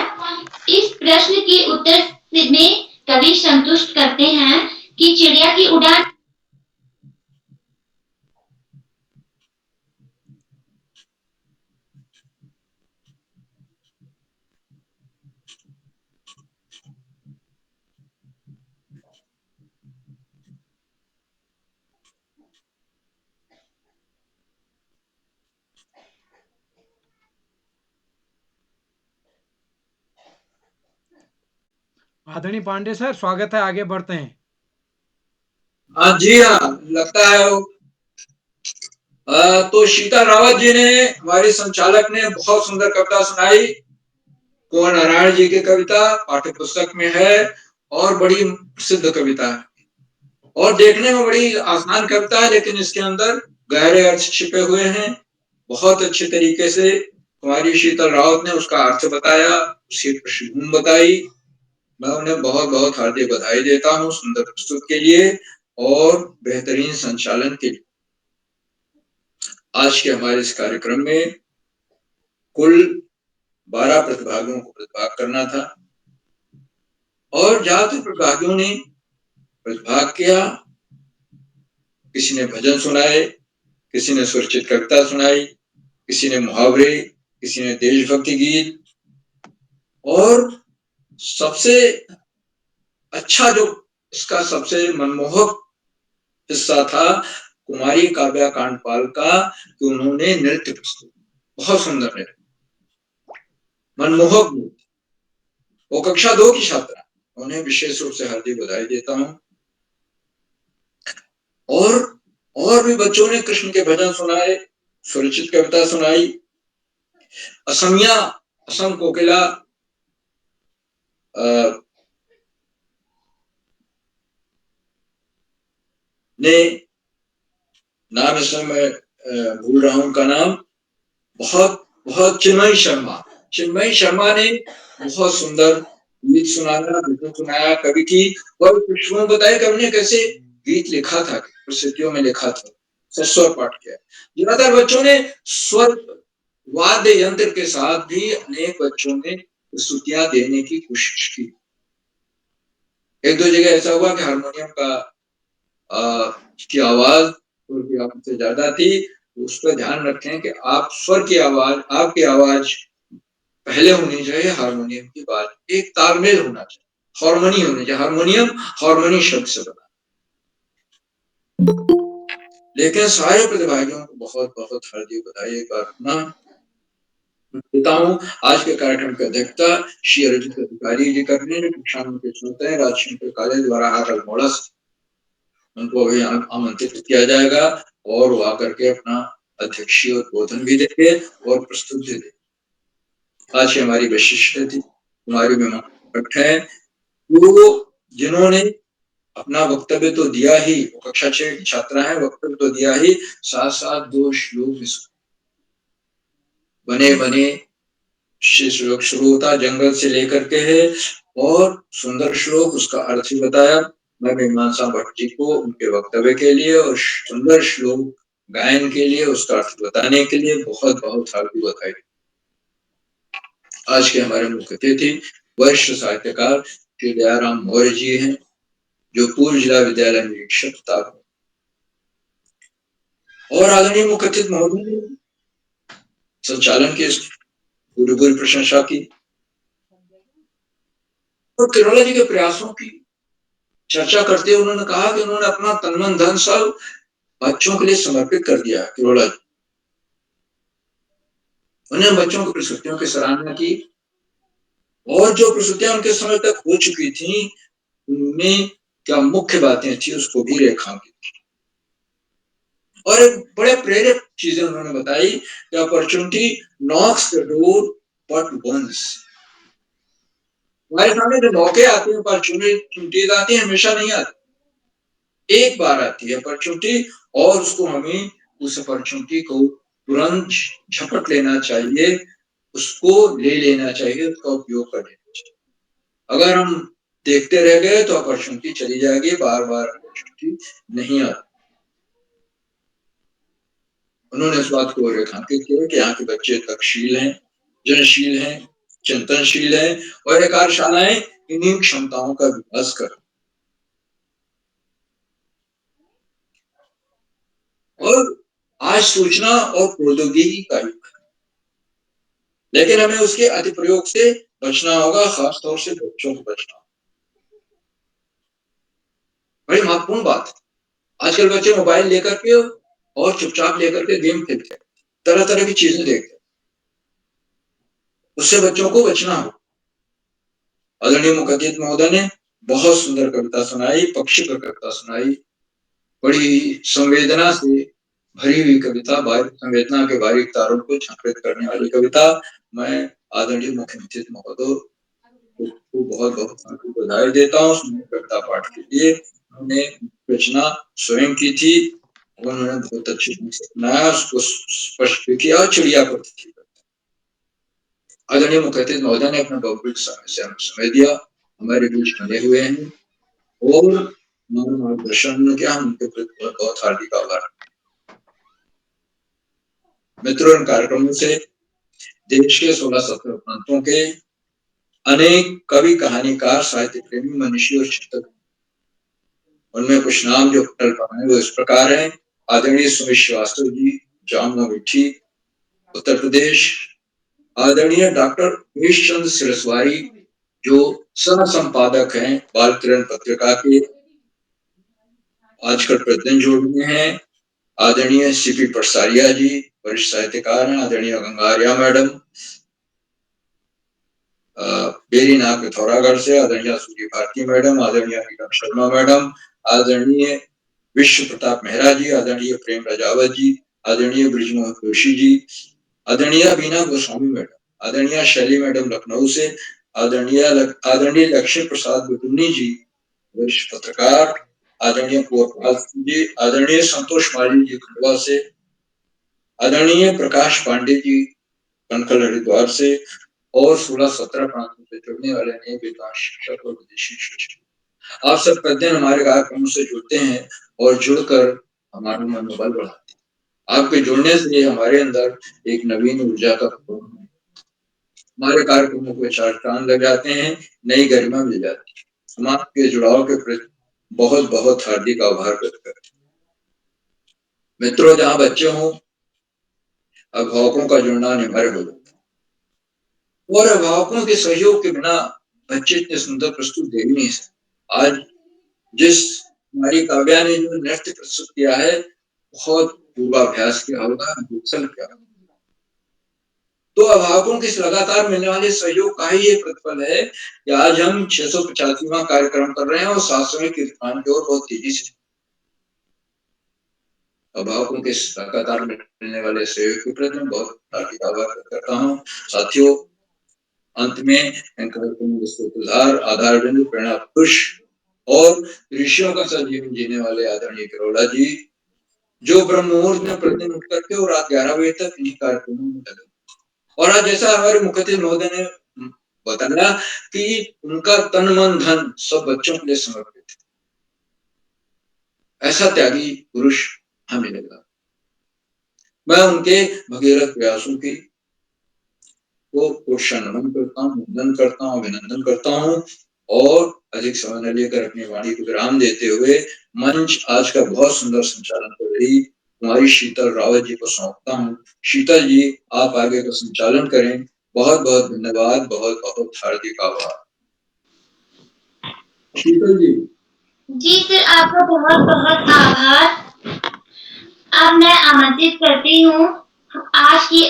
इस प्रश्न के उत्तर में कवि संतुष्ट करते हैं कि चिड़िया की उड़ान आदरणीय पांडे सर, स्वागत है, आगे बढ़ते हैं। हाँ जी, हाँ लगता है तो शीतल रावत जी ने, हमारे संचालक ने बहुत सुंदर कविता सुनाई। कुंवर नारायण जी की कविता पाठ्य पुस्तक में है और बड़ी प्रसिद्ध कविता है और देखने में बड़ी आसान कविता है, लेकिन इसके अंदर गहरे अर्थ छिपे हुए हैं। बहुत अच्छे तरीके से कुमारी शीतल रावत ने उसका अर्थ बताया, उसकी पृष्ठभूमि बताई। मैं उन्हें बहुत बहुत हार्दिक बधाई देता हूँ सुंदर प्रस्तुत के लिए और बेहतरीन संचालन के लिए। आज के हमारे इस कार्यक्रम में कुल 12 प्रतिभागियों को प्रतिभाग करना था और ज्यादातर प्रतिभागियों ने प्रतिभाग किया। किसी ने भजन सुनाए, किसी ने स्वरचित कविता सुनाई, किसी ने मुहावरे, किसी ने देशभक्ति गीत और सबसे अच्छा जो इसका सबसे मनमोहक हिस्सा था कुमारी काव्या कांडपाल का, कि उन्होंने नृत्य प्रस्तुत, बहुत सुंदर नृत्य, मनमोहक नृत्य। वो कक्षा 2 की छात्रा, उन्हें विशेष रूप से हार्दिक बधाई देता हूँ। और भी बच्चों ने कृष्ण के भजन सुनाए, स्वरचित कविता सुनाई। असम कोकिला ने, नाम इस समय भूल रहा हूं उनका नाम, बहुत चिन्मयी शर्मा ने बहुत सुंदर गीत सुनाया, भजन सुनाया कवि की और पृष्ठभूमि बताई कवि ने कैसे गीत लिखा था, परिस्थितियों में लिखा था, स्वर पाठ किया। ज्यादातर बच्चों ने स्वर वाद्य यंत्र के साथ भी अनेक बच्चों ने स्तुतियां देने की कोशिश की। एक दो जगह ऐसा हुआ कि हारमोनियम की आवाज से ज्यादा थी। उस पर ध्यान रखें कि आप स्वर की आवाज, आपकी आवाज पहले होनी चाहिए हारमोनियम की बात, एक तालमेल होना चाहिए, हार्मोनी होनी चाहिए। हारमोनियम हार्मोनी शब्द से बना। लेकिन सारे प्रतिभागियों को बहुत बहुत हार्दिक बधाई एक बार देता हूँ। आज के कार्यक्रम की अध्यक्षता श्री अरविंद अधिकारी जी कर रहे हैं, कक्षा के छात्र हैं राजशंकर कॉलेज द्वारा अल्मोड़ा। उनको अभी आमंत्रित किया जाएगा और वो आकर के अपना अध्यक्षीय उद्बोधन भी देंगे और प्रस्तुति देंगे। आज की हमारी विशिष्ट अतिथि कुमारी मेहमान भट्ट है, वो जिन्होंने अपना वक्तव्य तो दिया ही, कक्षा 6 की छात्रा है, वक्तव्य तो दिया ही, साथ साथ 2 श्लोक बने बने श्लोक शुरू होता जंगल से लेकर के है और सुंदर श्लोक उसका अर्थ भी बताया। मैं मीमांसा भट्ट जी को उनके वक्तव्य के लिए और सुंदर श्लोक गायन के लिए, उसका अर्थ बताने के लिए बहुत बहुत हार्दिक बधाई। आज के हमारे मुख्य अतिथि वरिष्ठ साहित्यकार श्री दयाराम मौर्य जी हैं, जो पूर्व जिला विद्यालय निरीक्षक था, और आदरणीय मुख्य अतिथि महोदय ने संचालन की पूरी प्रशंसा की और किरोला जी के प्रयासों की चर्चा करते हुए उन्होंने कहा कि उन्होंने अपना तन मन धन सब बच्चों के लिए समर्पित कर दिया। किरोला जी, उन्होंने बच्चों की प्रस्तुतियों की सराहना की और जो प्रस्तुतियां उनके समय तक हो चुकी थी उनमें क्या मुख्य बातें थी उसको भी रेखांकित की और एक बड़े प्रेरक चीजें उन्होंने बताई कि opportunity knocks the door but once. हमारे सामने जो मौके आते हैं, अपॉर्चुनिटीज आती है, हमेशा नहीं आती, एक बार आती है अपॉर्चुनिटी और उसको हमें उस अपॉर्चुनिटी को तुरंत झपट लेना चाहिए, उसको ले लेना चाहिए, उसका उपयोग कर लेना चाहिए। अगर हम देखते रह गए तो अपॉर्चुनिटी चली जाएगी, बार बार अपॉर्चुनिटी नहीं आती। उन्होंने इस बात को रेखांकित किया कि यहाँ के बच्चे तकशील हैं, जनशील हैं, चिंतनशील हैं और ये कार्यशालाएं इन्हीं क्षमताओं का विकास कर। और आज सूचना और प्रौद्योगिकी का युग है, लेकिन हमें उसके अति प्रयोग से बचना होगा, खासतौर से बच्चों को बचना। बड़ी महत्वपूर्ण बात है। आजकल बच्चे मोबाइल लेकर के और चुपचाप लेकर के गेम खेलते हैं, तरह तरह की चीजें देखते हैं, उससे बच्चों को बचना हो। आदरणीय मुख्य अतिथि महोदय ने बहुत सुंदर कविता सुनाई, पक्षी पर कविता सुनाई, बड़ी संवेदना से भरी हुई कविता, संवेदना के बारीक तारों को झांकृत करने वाली कविता। मैं आदरणीय मुख्य अतिथि महोदय को बहुत बहुत बधाई देता हूँ कविता पाठ के लिए। उन्होंने रचना स्वयं की थी, उन्होंने बहुत अच्छे ढंग से सुनाया, उसको स्पष्ट किया और चिड़िया को थी। आदरणीय मुख्य अतिथि महोदय ने अपना बहुमूल्य समय दिया, हमारे बीच बने हुए हैं और मार्गदर्शन किया, हम उनके प्रति बहुत हार्दिक आभार। मित्रों, इन कार्यक्रमों से देश के 16-17 प्रांतों के अनेक कवि, कहानीकार, साहित्य प्रेमी, मनीषी और चिंतक, उनमें कुछ नाम जो पटल पर हैं वो इस प्रकार हैं। आदरणीय सुमित श्रीवास्तव जी, जामुआ मिट्टी, उत्तर प्रदेश। आदरणीय डॉक्टर महेश चंद्र सिरस्वारी, जो सह संपादक हैं बाल किरण पत्रिका के, आजकल प्रतिदिन जोड़ में हैं। आदरणीय सीपी पटसारिया जी, वरिष्ठ साहित्यकार हैं। आदरणीय गंगारिया मैडम, बेरीनाथ पिथौरागढ़ से। आदरणीय सूर्य भारती मैडम, आदरणीय नीलम शर्मा मैडम, आदरणीय विश्व प्रताप मेहरा जी, आदरणीय प्रेम राजावत जी, आदरणीय ब्रिजमोहन जोशी जी, आदरणीय बीना गोस्वामी मैडम, आदरणीय शैली मैडम लखनऊ से, आदरणीय लक्ष्मी प्रसाद बुटुनी जी, वरिष्ठ पत्रकार, आदरणीय गोपाल जी, आदरणीय संतोष माली जी खंडवा से, आदरणीय प्रकाश पांडे जी कनकल हरिद्वार से और 16-17 प्रांतों से जुड़ने वाले नए विद्वान शिक्षक और विदेशी शिक्षक, आप सब प्रतिदिन हमारे कार्यक्रमों से जुड़ते हैं और जुड़कर हमारा मनोबल बढ़ाते हैं। आपके जुड़ने से हमारे अंदर एक नवीन ऊर्जा का हमारे कार्यक्रमों को 4 चांद लग जाते हैं, नई गरिमा मिल जाती है। हम आपके जुड़ाव के प्रति बहुत बहुत हार्दिक आभार व्यक्त करते हैं। मित्रों, जहाँ बच्चे हों, अभिभावकों का जुड़ना अनिवार्य हो जाता है और अभिभावकों के सहयोग के बिना बच्चे इतने सुंदर प्रस्तुत दे भी नहीं सकते। आज जिस हमारी काव्या ने जो नृत्य प्रस्तुत किया है, बहुत पूर्वाभ्यास किया होगा, किया, तो अभिभावकों के लगातार मिलने वाले सहयोग का ही ये प्रतिफल है कि आज हम 685वां कार्यक्रम कर रहे हैं और 700वें कीर्तन की ओर बहुत तेजी से। अभिभावकों के लगातार मिलने वाले सहयोग के प्रति मैं बहुत हार्दिक आभार व्यक्त करता हूँ। साथियों, अंत में विश्वोपहार, आधार बिंदु, प्रेरणा पुष्प और ऋषियों का सा जीवन जीने वाले आदरणीय करोला जी, जो ब्रह्म मुहूर्त में प्रतिदिन उठ करके और रात 11 बजे तक इन्हीं कार्यक्रमों में लगे। और आज जैसा हमारे मुख्यातिथि महोदय ने बताया कि उनका तन मन धन सब बच्चों के लिए समर्पित है। ऐसा त्यागी पुरुष हमें लगा। मैं उनके भगीरथ प्रयासों की को पुरुषा नमन करता हूँ, वंदन करता हूँ, अभिनंदन करता हूँ और अधिक समय न लेकर अपनी वाणी को विराम देते हुए मंच आज का बहुत सुंदर संचालन कर रही कुमारी शीतल रावत जी को सौंपता हूँ। शीतल जी, आप आगे का संचालन करें। बहुत बहुत धन्यवाद, बहुत बहुत हार्दिक आभार। शीतल जी। जी सर, आपका बहुत बहुत आभार। अब मैं आमंत्रित करती हूँ आज की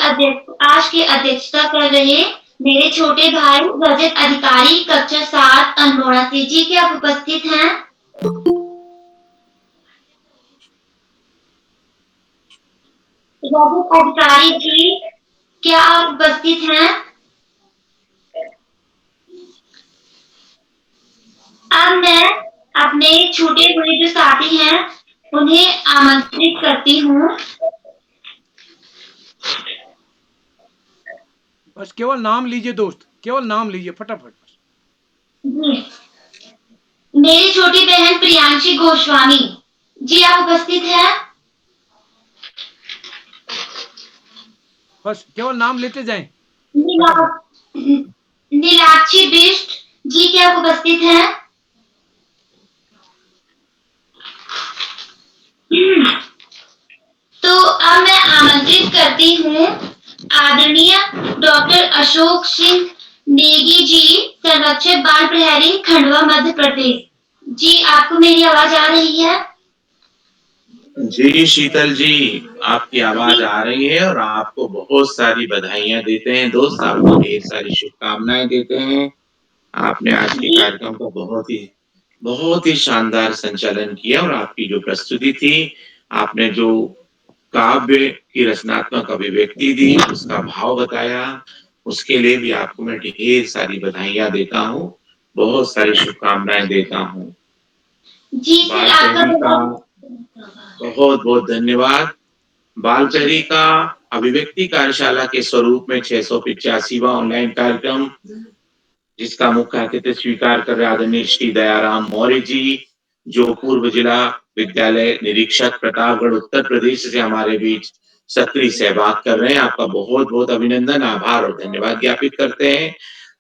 अध्यक्षता कर रहे मेरे छोटे भाई रजत अधिकारी कक्षा 7 अल्मोड़ा से। जी, क्या आप उपस्थित हैं? रजत अधिकारी जी, क्या आप उपस्थित हैं? अब मैं अपने छोटे बड़े जो साथी हैं उन्हें आमंत्रित करती हूँ। बस केवल नाम लीजिए दोस्त, केवल नाम लीजिए फटाफट। जी, मेरी छोटी बहन प्रियांशी गोस्वामी जी, आप उपस्थित हैं? बस केवल नाम लेते जाएं। नीलाक्षी बिष्ट जी, क्या आप उपस्थित हैं? तो अब मैं आमंत्रित करती हूँ आदरणीय डॉक्टर अशोक सिंह नेगी जी, संरक्षक बाल प्रहरी, खंडवा मध्य प्रदेश। जी, आपको मेरी आवाज आ रही है? जी शीतल जी, आपकी आवाज आ रही है और आपको बहुत सारी बधाइयां देते हैं दोस्त, आपको ढेर सारी शुभकामनाएं देते हैं। आपने आज के कार्यक्रम का बहुत ही शानदार संचालन किया और आपकी जो प्रस्तुति थी, आपने जो काव्य की रचनात्मक अभिव्यक्ति दी, उसका भाव बताया, उसके लिए भी आपको मैं ढेर सारी बधाइयां देता हूँ, बहुत सारी शुभकामनाएं देता हूँ। जी सर, आपका बहुत बहुत धन्यवाद। बाल प्रहरी का अभिव्यक्ति कार्यशाला के स्वरूप में 685वां ऑनलाइन कार्यक्रम, जिसका मुख्य अतिथि स्वीकार कर रहे आदरणीय श्री दयाराम मौर्य जी, जो पूर्व जिला विद्यालय निरीक्षक प्रतापगढ़ उत्तर प्रदेश से हमारे बीच सक्रिय सहभाग कर रहे हैं। आपका बहुत बहुत अभिनंदन, आभार और धन्यवाद ज्ञापित करते हैं।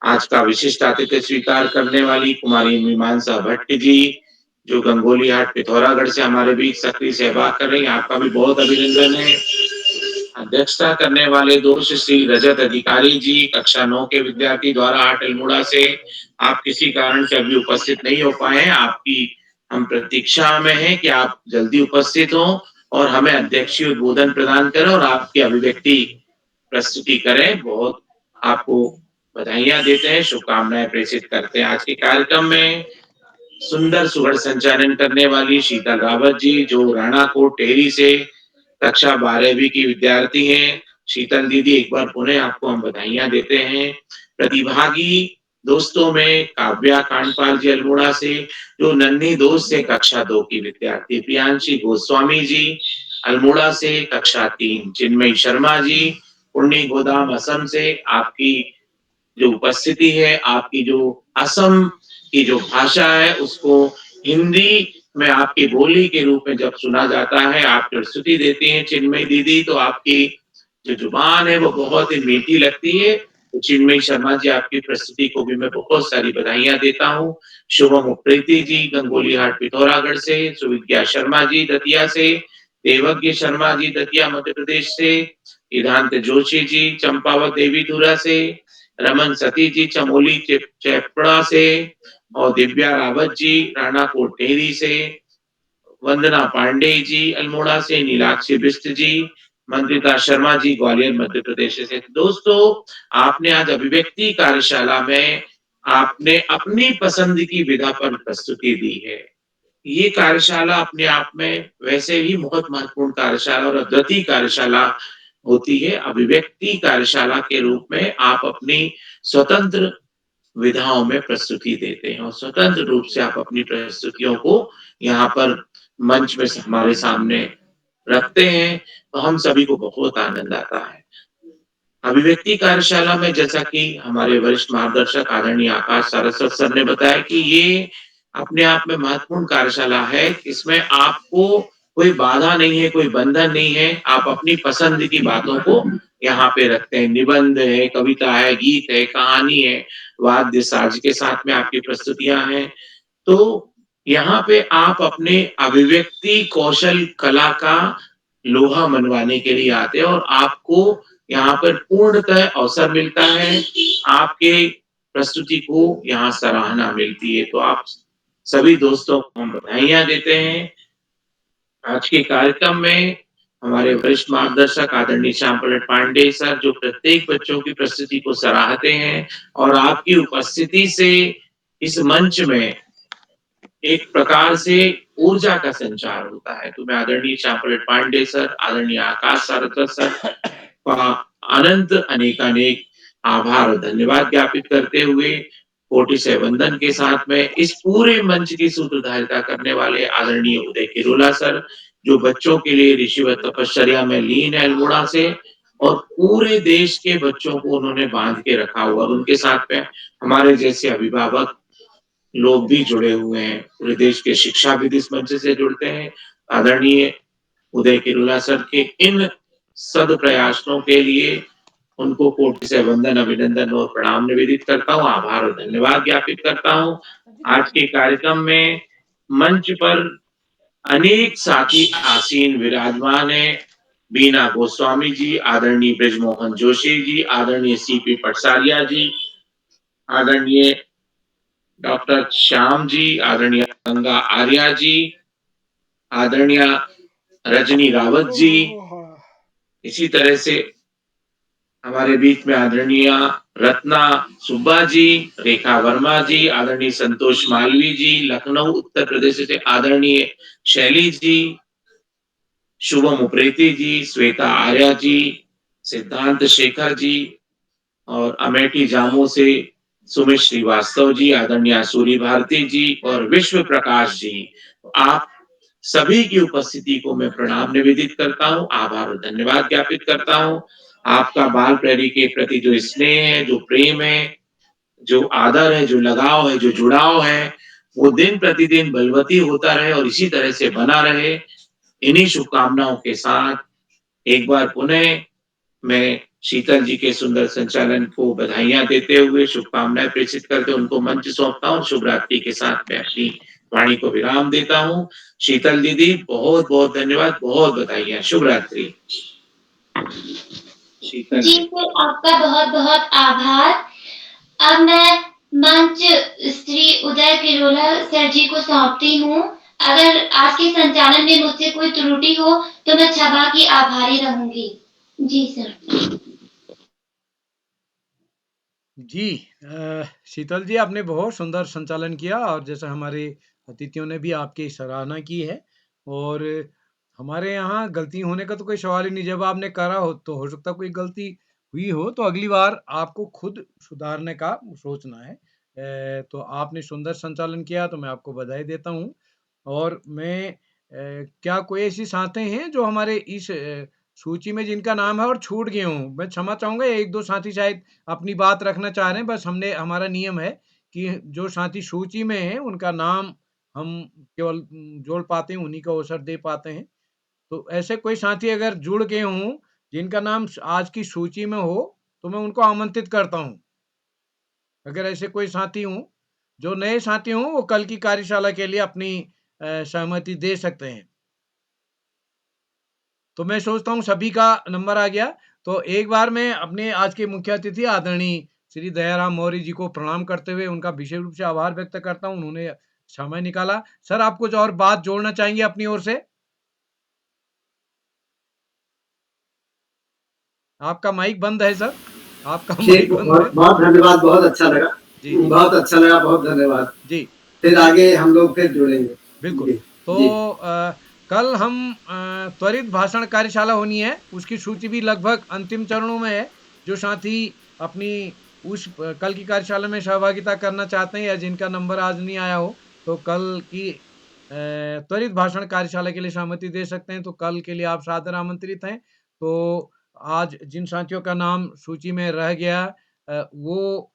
आज का विशिष्ट अतिथि स्वीकार करने वाली कुमारी मीमांसा भट्ट जी, जो गंगोली हाट पिथौरागढ़ से हमारे बीच सक्रिय सहभाग कर रही हैं, आपका भी बहुत अभिनंदन है। अध्यक्षता करने वाले दोस्त श्री रजत अधिकारी जी, कक्षा 9 के विद्यार्थी द्वारा हाट अल्मोड़ा से, आप किसी कारण से अभी उपस्थित नहीं हो पाए हैं। आपकी हम प्रतीक्षा में हैं कि आप जल्दी उपस्थित हों और हमें अध्यक्षीय उद्बोधन प्रदान करें और आपकी अभिव्यक्ति प्रस्तुति करें। बहुत आपको बधाइयां देते हैं, शुभकामनाएं प्रेषित करते हैं। आज के कार्यक्रम में सुंदर सुगढ़ संचालन करने वाली शीतल रावत जी, जो राणाकोट टेहरी से कक्षा 12वीं की विद्यार्थी हैं। शीतल दीदी, एक बार पुनः आपको हम बधाइयां देते हैं। प्रतिभागी दोस्तों में काव्या कांडपाल जी अल्मोड़ा से, जो नन्ही दोस्त से कक्षा 2 की विद्यार्थी। प्रियांशी गोस्वामी जी अल्मोड़ा से कक्षा 3। चिन्मयी शर्मा जी पुण्य गोदाम असम से, आपकी जो उपस्थिति है, आपकी जो असम की जो भाषा है उसको हिंदी में आपकी बोली के रूप में जब सुना जाता है, आप प्रस्तुति देती हैं चिन्मयी दीदी, तो आपकी जो जुबान है वो बहुत ही मीठी लगती है। तो चिन्मयी शर्मा जी, आपकी प्रस्तुति को भी मैं बहुत सारी बधाइयां देता हूँ। शुभम उप्रेती जी गंगोली हाट पिथौरागढ़ से, सुविद्या शर्मा जी दतिया से, देवज्ञ शर्मा जी दतिया मध्य प्रदेश से, ईदांत जोशी जी चंपावत देवीधुरा से, रमन सती जी चमोली चेपड़ा से, और दिव्या रावत जी राणाकोट टेहरी से, वंदना पांडे जी अल्मोड़ा से, नीलाक्षी बिष्ट जी, मंत्रिता शर्मा जी ग्वालियर मध्य प्रदेश से। दोस्तों, आपने आज अभिव्यक्ति कार्यशाला में आपने अपनी पसंद की विधा पर प्रस्तुति दी है। ये कार्यशाला अपने आप में वैसे ही बहुत महत्वपूर्ण कार्यशाला और अद्वितीय कार्यशाला होती है। अभिव्यक्ति कार्यशाला के रूप में आप अपनी स्वतंत्र विधाओं में प्रस्तुति देते हैं और स्वतंत्र रूप से आप अपनी प्रस्तुतियों को यहाँ पर मंच में हमारे सामने रखते हैं, तो हम सभी को बहुत आनंद आता है। अभिव्यक्ति कार्यशाला में जैसा कि हमारे वरिष्ठ मार्गदर्शक आदरणीय आकाश सारस्वत सर ने बताया कि ये अपने आप में महत्वपूर्ण कार्यशाला है। इसमें आपको कोई बाधा नहीं है, कोई बंधन नहीं है। आप अपनी पसंद की बातों को यहाँ पे रखते हैं। निबंध है, कविता है, गीत है, कहानी है, वाद्य साज के साथ में आपकी प्रस्तुतियां हैं। तो यहाँ पे आप अपने अभिव्यक्ति कौशल कला का लोहा मनवाने के लिए आते हैं और आपको यहाँ पर पूर्णतः अवसर मिलता है। आपके प्रस्तुति को यहाँ सराहना मिलती है। तो आप सभी दोस्तों को हम बधाइयाँ देते हैं। आज के कार्यक्रम में हमारे वरिष्ठ मार्गदर्शक आदरणीय श्याम पलट पांडे सर जो प्रत्येक बच्चों की प्रस्तुति को सराहते हैं और आपकी उपस्थिति से इस मंच में एक प्रकार से ऊर्जा का संचार होता है। तो मैं आदरणीय श्याम पलट पांडे सर, आदरणीय आकाश सारस्वत सर का अनंत अनेकानेक आभार और धन्यवाद ज्ञापित करते हुए कोटि से वंदन के साथ में इस पूरे मंच की सूत्रधारिता करने वाले आदरणीय उदय किरोला सर जो बच्चों के लिए ऋषिवत तपश्चर्या में लीन है अल्मोड़ा से और पूरे देश के बच्चों को उन्होंने बांध के रखा हुआ और उनके साथ में हमारे जैसे अभिभावक लोग भी जुड़े हुए हैं। पूरे देश के शिक्षाविद इस मंच से जुड़ते हैं। आदरणीय उदय किरोला सर के इन सदप्रयासों के लिए उनको कोटि से वंदन, अभिनंदन और प्रणाम निवेदित करता हूँ, आभार और धन्यवाद ज्ञापित करता हूँ। आज के कार्यक्रम में मंच पर अनेक साथी आसीन विराजमान है। बीना गोस्वामी जी, आदरणीय ब्रिजमोहन जोशी जी, आदरणीय सीपी पटसारिया जी, आदरणीय डॉक्टर श्याम जी, आदरणीय गंगा आर्या जी, आदरणीय रजनी रावत जी, इसी तरह से हमारे बीच में आदरणीय रत्ना सुब्बा जी, रेखा वर्मा जी, आदरणीय संतोष मालवी जी, लखनऊ उत्तर प्रदेश से आदरणीय शैली जी, शुभम उप्रेती जी, श्वेता आर्या जी, सिद्धांत शेखर जी और अमेठी जामो से सुमित श्रीवास्तव जी, आदरणीय सूरी भारती जी और विश्व प्रकाश जी। आप सभी की उपस्थिति को मैं प्रणाम निवेदित करता हूँ, आभार और धन्यवाद ज्ञापित करता हूँ। आपका बाल प्रेरी के प्रति जो स्नेह है, जो प्रेम है, जो आदर है, जो लगाव है, जो जुड़ाव है, वो दिन प्रतिदिन बलवती होता रहे और इसी तरह से बना रहे। इन्हीं शुभकामनाओं के साथ एक बार पुनः मैं शीतल जी के सुंदर संचालन को बधाइयां देते हुए शुभकामनाएं प्रेषित करते उनको मंच सौंपता हूँ। शुभ रात्रि के साथ मैं अपनी वाणी को विराम देता हूँ। शीतल दीदी बहुत बहुत धन्यवाद, बहुत बधाइयां, शुभ रात्रि। शीतल जी सर, आपका बहुत बहुत आभार। अब मैं मंच श्री उदय किरोला सर जी को सौंपती हूँ। अगर आज के संचालन में मुझसे कोई त्रुटि हो तो मैं क्षमा की आभारी रहूंगी। जी सर। जी शीतल जी आपने बहुत सुंदर संचालन किया और जैसे हमारे अतिथियों ने भी आपकी सराहना की है और हमारे यहाँ गलती होने का तो कोई सवाल ही नहीं। जब आपने करा हो तो हो सकता कोई गलती हुई हो तो अगली बार आपको खुद सुधारने का सोचना है। तो आपने सुंदर संचालन किया तो मैं आपको बधाई देता हूँ। और मैं क्या कोई ऐसी साथी हैं जो हमारे इस सूची में जिनका नाम है और छूट गए हों? मैं क्षमा चाहूँगा, एक दो साथी शायद अपनी बात रखना चाह रहे हैं। बस हमारा नियम है कि जो साथी सूची में हैं उनका नाम हम केवल जोड़ पाते हैं, उन्हीं को अवसर दे पाते हैं। तो ऐसे कोई साथी अगर जुड़ गए हों जिनका नाम आज की सूची में हो तो मैं उनको आमंत्रित करता हूँ। अगर ऐसे कोई साथी हों, जो नए साथी हों, वो कल की कार्यशाला के लिए अपनी सहमति दे सकते हैं। तो मैं सोचता हूँ सभी का नंबर आ गया। तो एक बार मैं अपने आज के मुख्य अतिथि आदरणीय श्री दयाराम मौर्य जी को प्रणाम करते हुए उनका विशेष रूप से आभार व्यक्त करता हूँ, उन्होंने समय निकाला। सर, आप कुछ और बात जोड़ना चाहेंगे अपनी ओर से? आपका माइक बंद है सर, आपका माइक बंद है। बहुत धन्यवाद, बहुत अच्छा लगा जी, बहुत अच्छा लगा, बहुत धन्यवाद जी। फिर आगे हम लोग फिर जुड़ेंगे। बिल्कुल। तो कल हम त्वरित भाषण कार्यशाला होनी है, उसकी सूची भी लगभग अंतिम चरणों में है। जो साथी अपनी उस कल की कार्यशाला में सहभागिता करना चाहते हैं या जिनका नंबर आज नहीं आया हो, तो कल की त्वरित भाषण कार्यशाला के लिए सहमति दे सकते हैं। तो कल के लिए आप सादर आमंत्रित हैं। तो आज जिन साथियों का नाम सूची में रह गया वो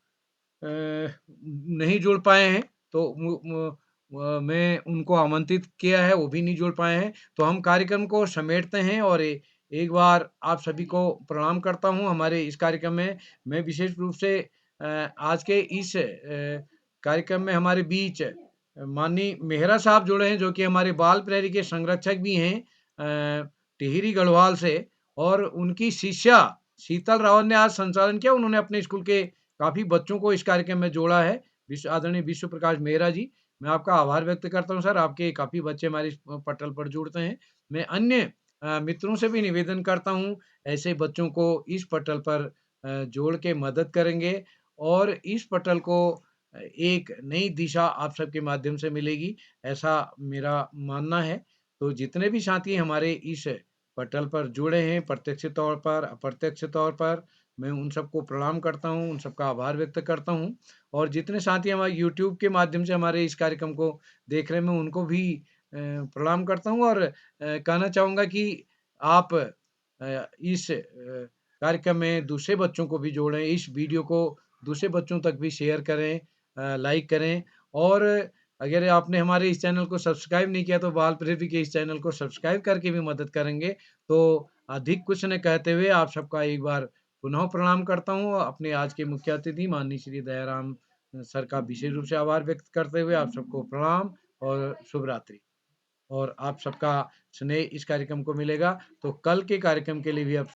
नहीं जुड़ पाए हैं, तो मैं उनको आमंत्रित किया है, वो भी नहीं जुड़ पाए हैं। तो हम कार्यक्रम को समेटते हैं और एक बार आप सभी को प्रणाम करता हूँ। हमारे इस कार्यक्रम में मैं विशेष रूप से आज के इस कार्यक्रम में हमारे बीच माननीय मेहरा साहब जुड़े हैं, जो कि हमारे बाल प्रहरी के संरक्षक भी हैं टिहरी गढ़वाल से, और उनकी शिष्या शीतल रावत ने आज संचालन किया। उन्होंने अपने स्कूल के काफ़ी बच्चों को इस कार्यक्रम में जोड़ा है। आदरणीय विश्व प्रकाश मेहरा जी, मैं आपका आभार व्यक्त करता हूँ सर, आपके काफ़ी बच्चे हमारे इस पटल पर जुड़ते हैं। मैं अन्य मित्रों से भी निवेदन करता हूँ, ऐसे बच्चों को इस पटल पर जोड़ के मदद करेंगे और इस पटल को एक नई दिशा आप सबके माध्यम से मिलेगी, ऐसा मेरा मानना है। तो जितने भी साथी हमारे इस पटल पर जुड़े हैं, प्रत्यक्ष तौर पर, अप्रत्यक्ष तौर पर, मैं उन सबको प्रणाम करता हूँ, उन सबका आभार व्यक्त करता हूँ। और जितने साथी हमारे यूट्यूब के माध्यम से हमारे इस कार्यक्रम को देख रहे हैं, मैं उनको भी प्रणाम करता हूँ और कहना चाहूँगा कि आप इस कार्यक्रम में दूसरे बच्चों को भी जोड़ें, इस वीडियो को दूसरे बच्चों तक भी शेयर करें, लाइक करें। और अगर आपने हमारे इस चैनल को सब्सक्राइब नहीं किया, तो बाल प्रहरी के इस चैनल को सब्सक्राइब करके भी मदद करेंगे। तो अधिक कुछ न कहते हुए आप सबका एक बार पुनः प्रणाम करता हूँ। अपने आज के मुख्य अतिथि माननीय श्री दयाराम सर का विशेष रूप से आभार व्यक्त करते हुए आप सबको प्रणाम और शुभ रात्रि। और आप सबका स्नेह इस कार्यक्रम को मिलेगा। तो कल के कार्यक्रम के लिए भी आप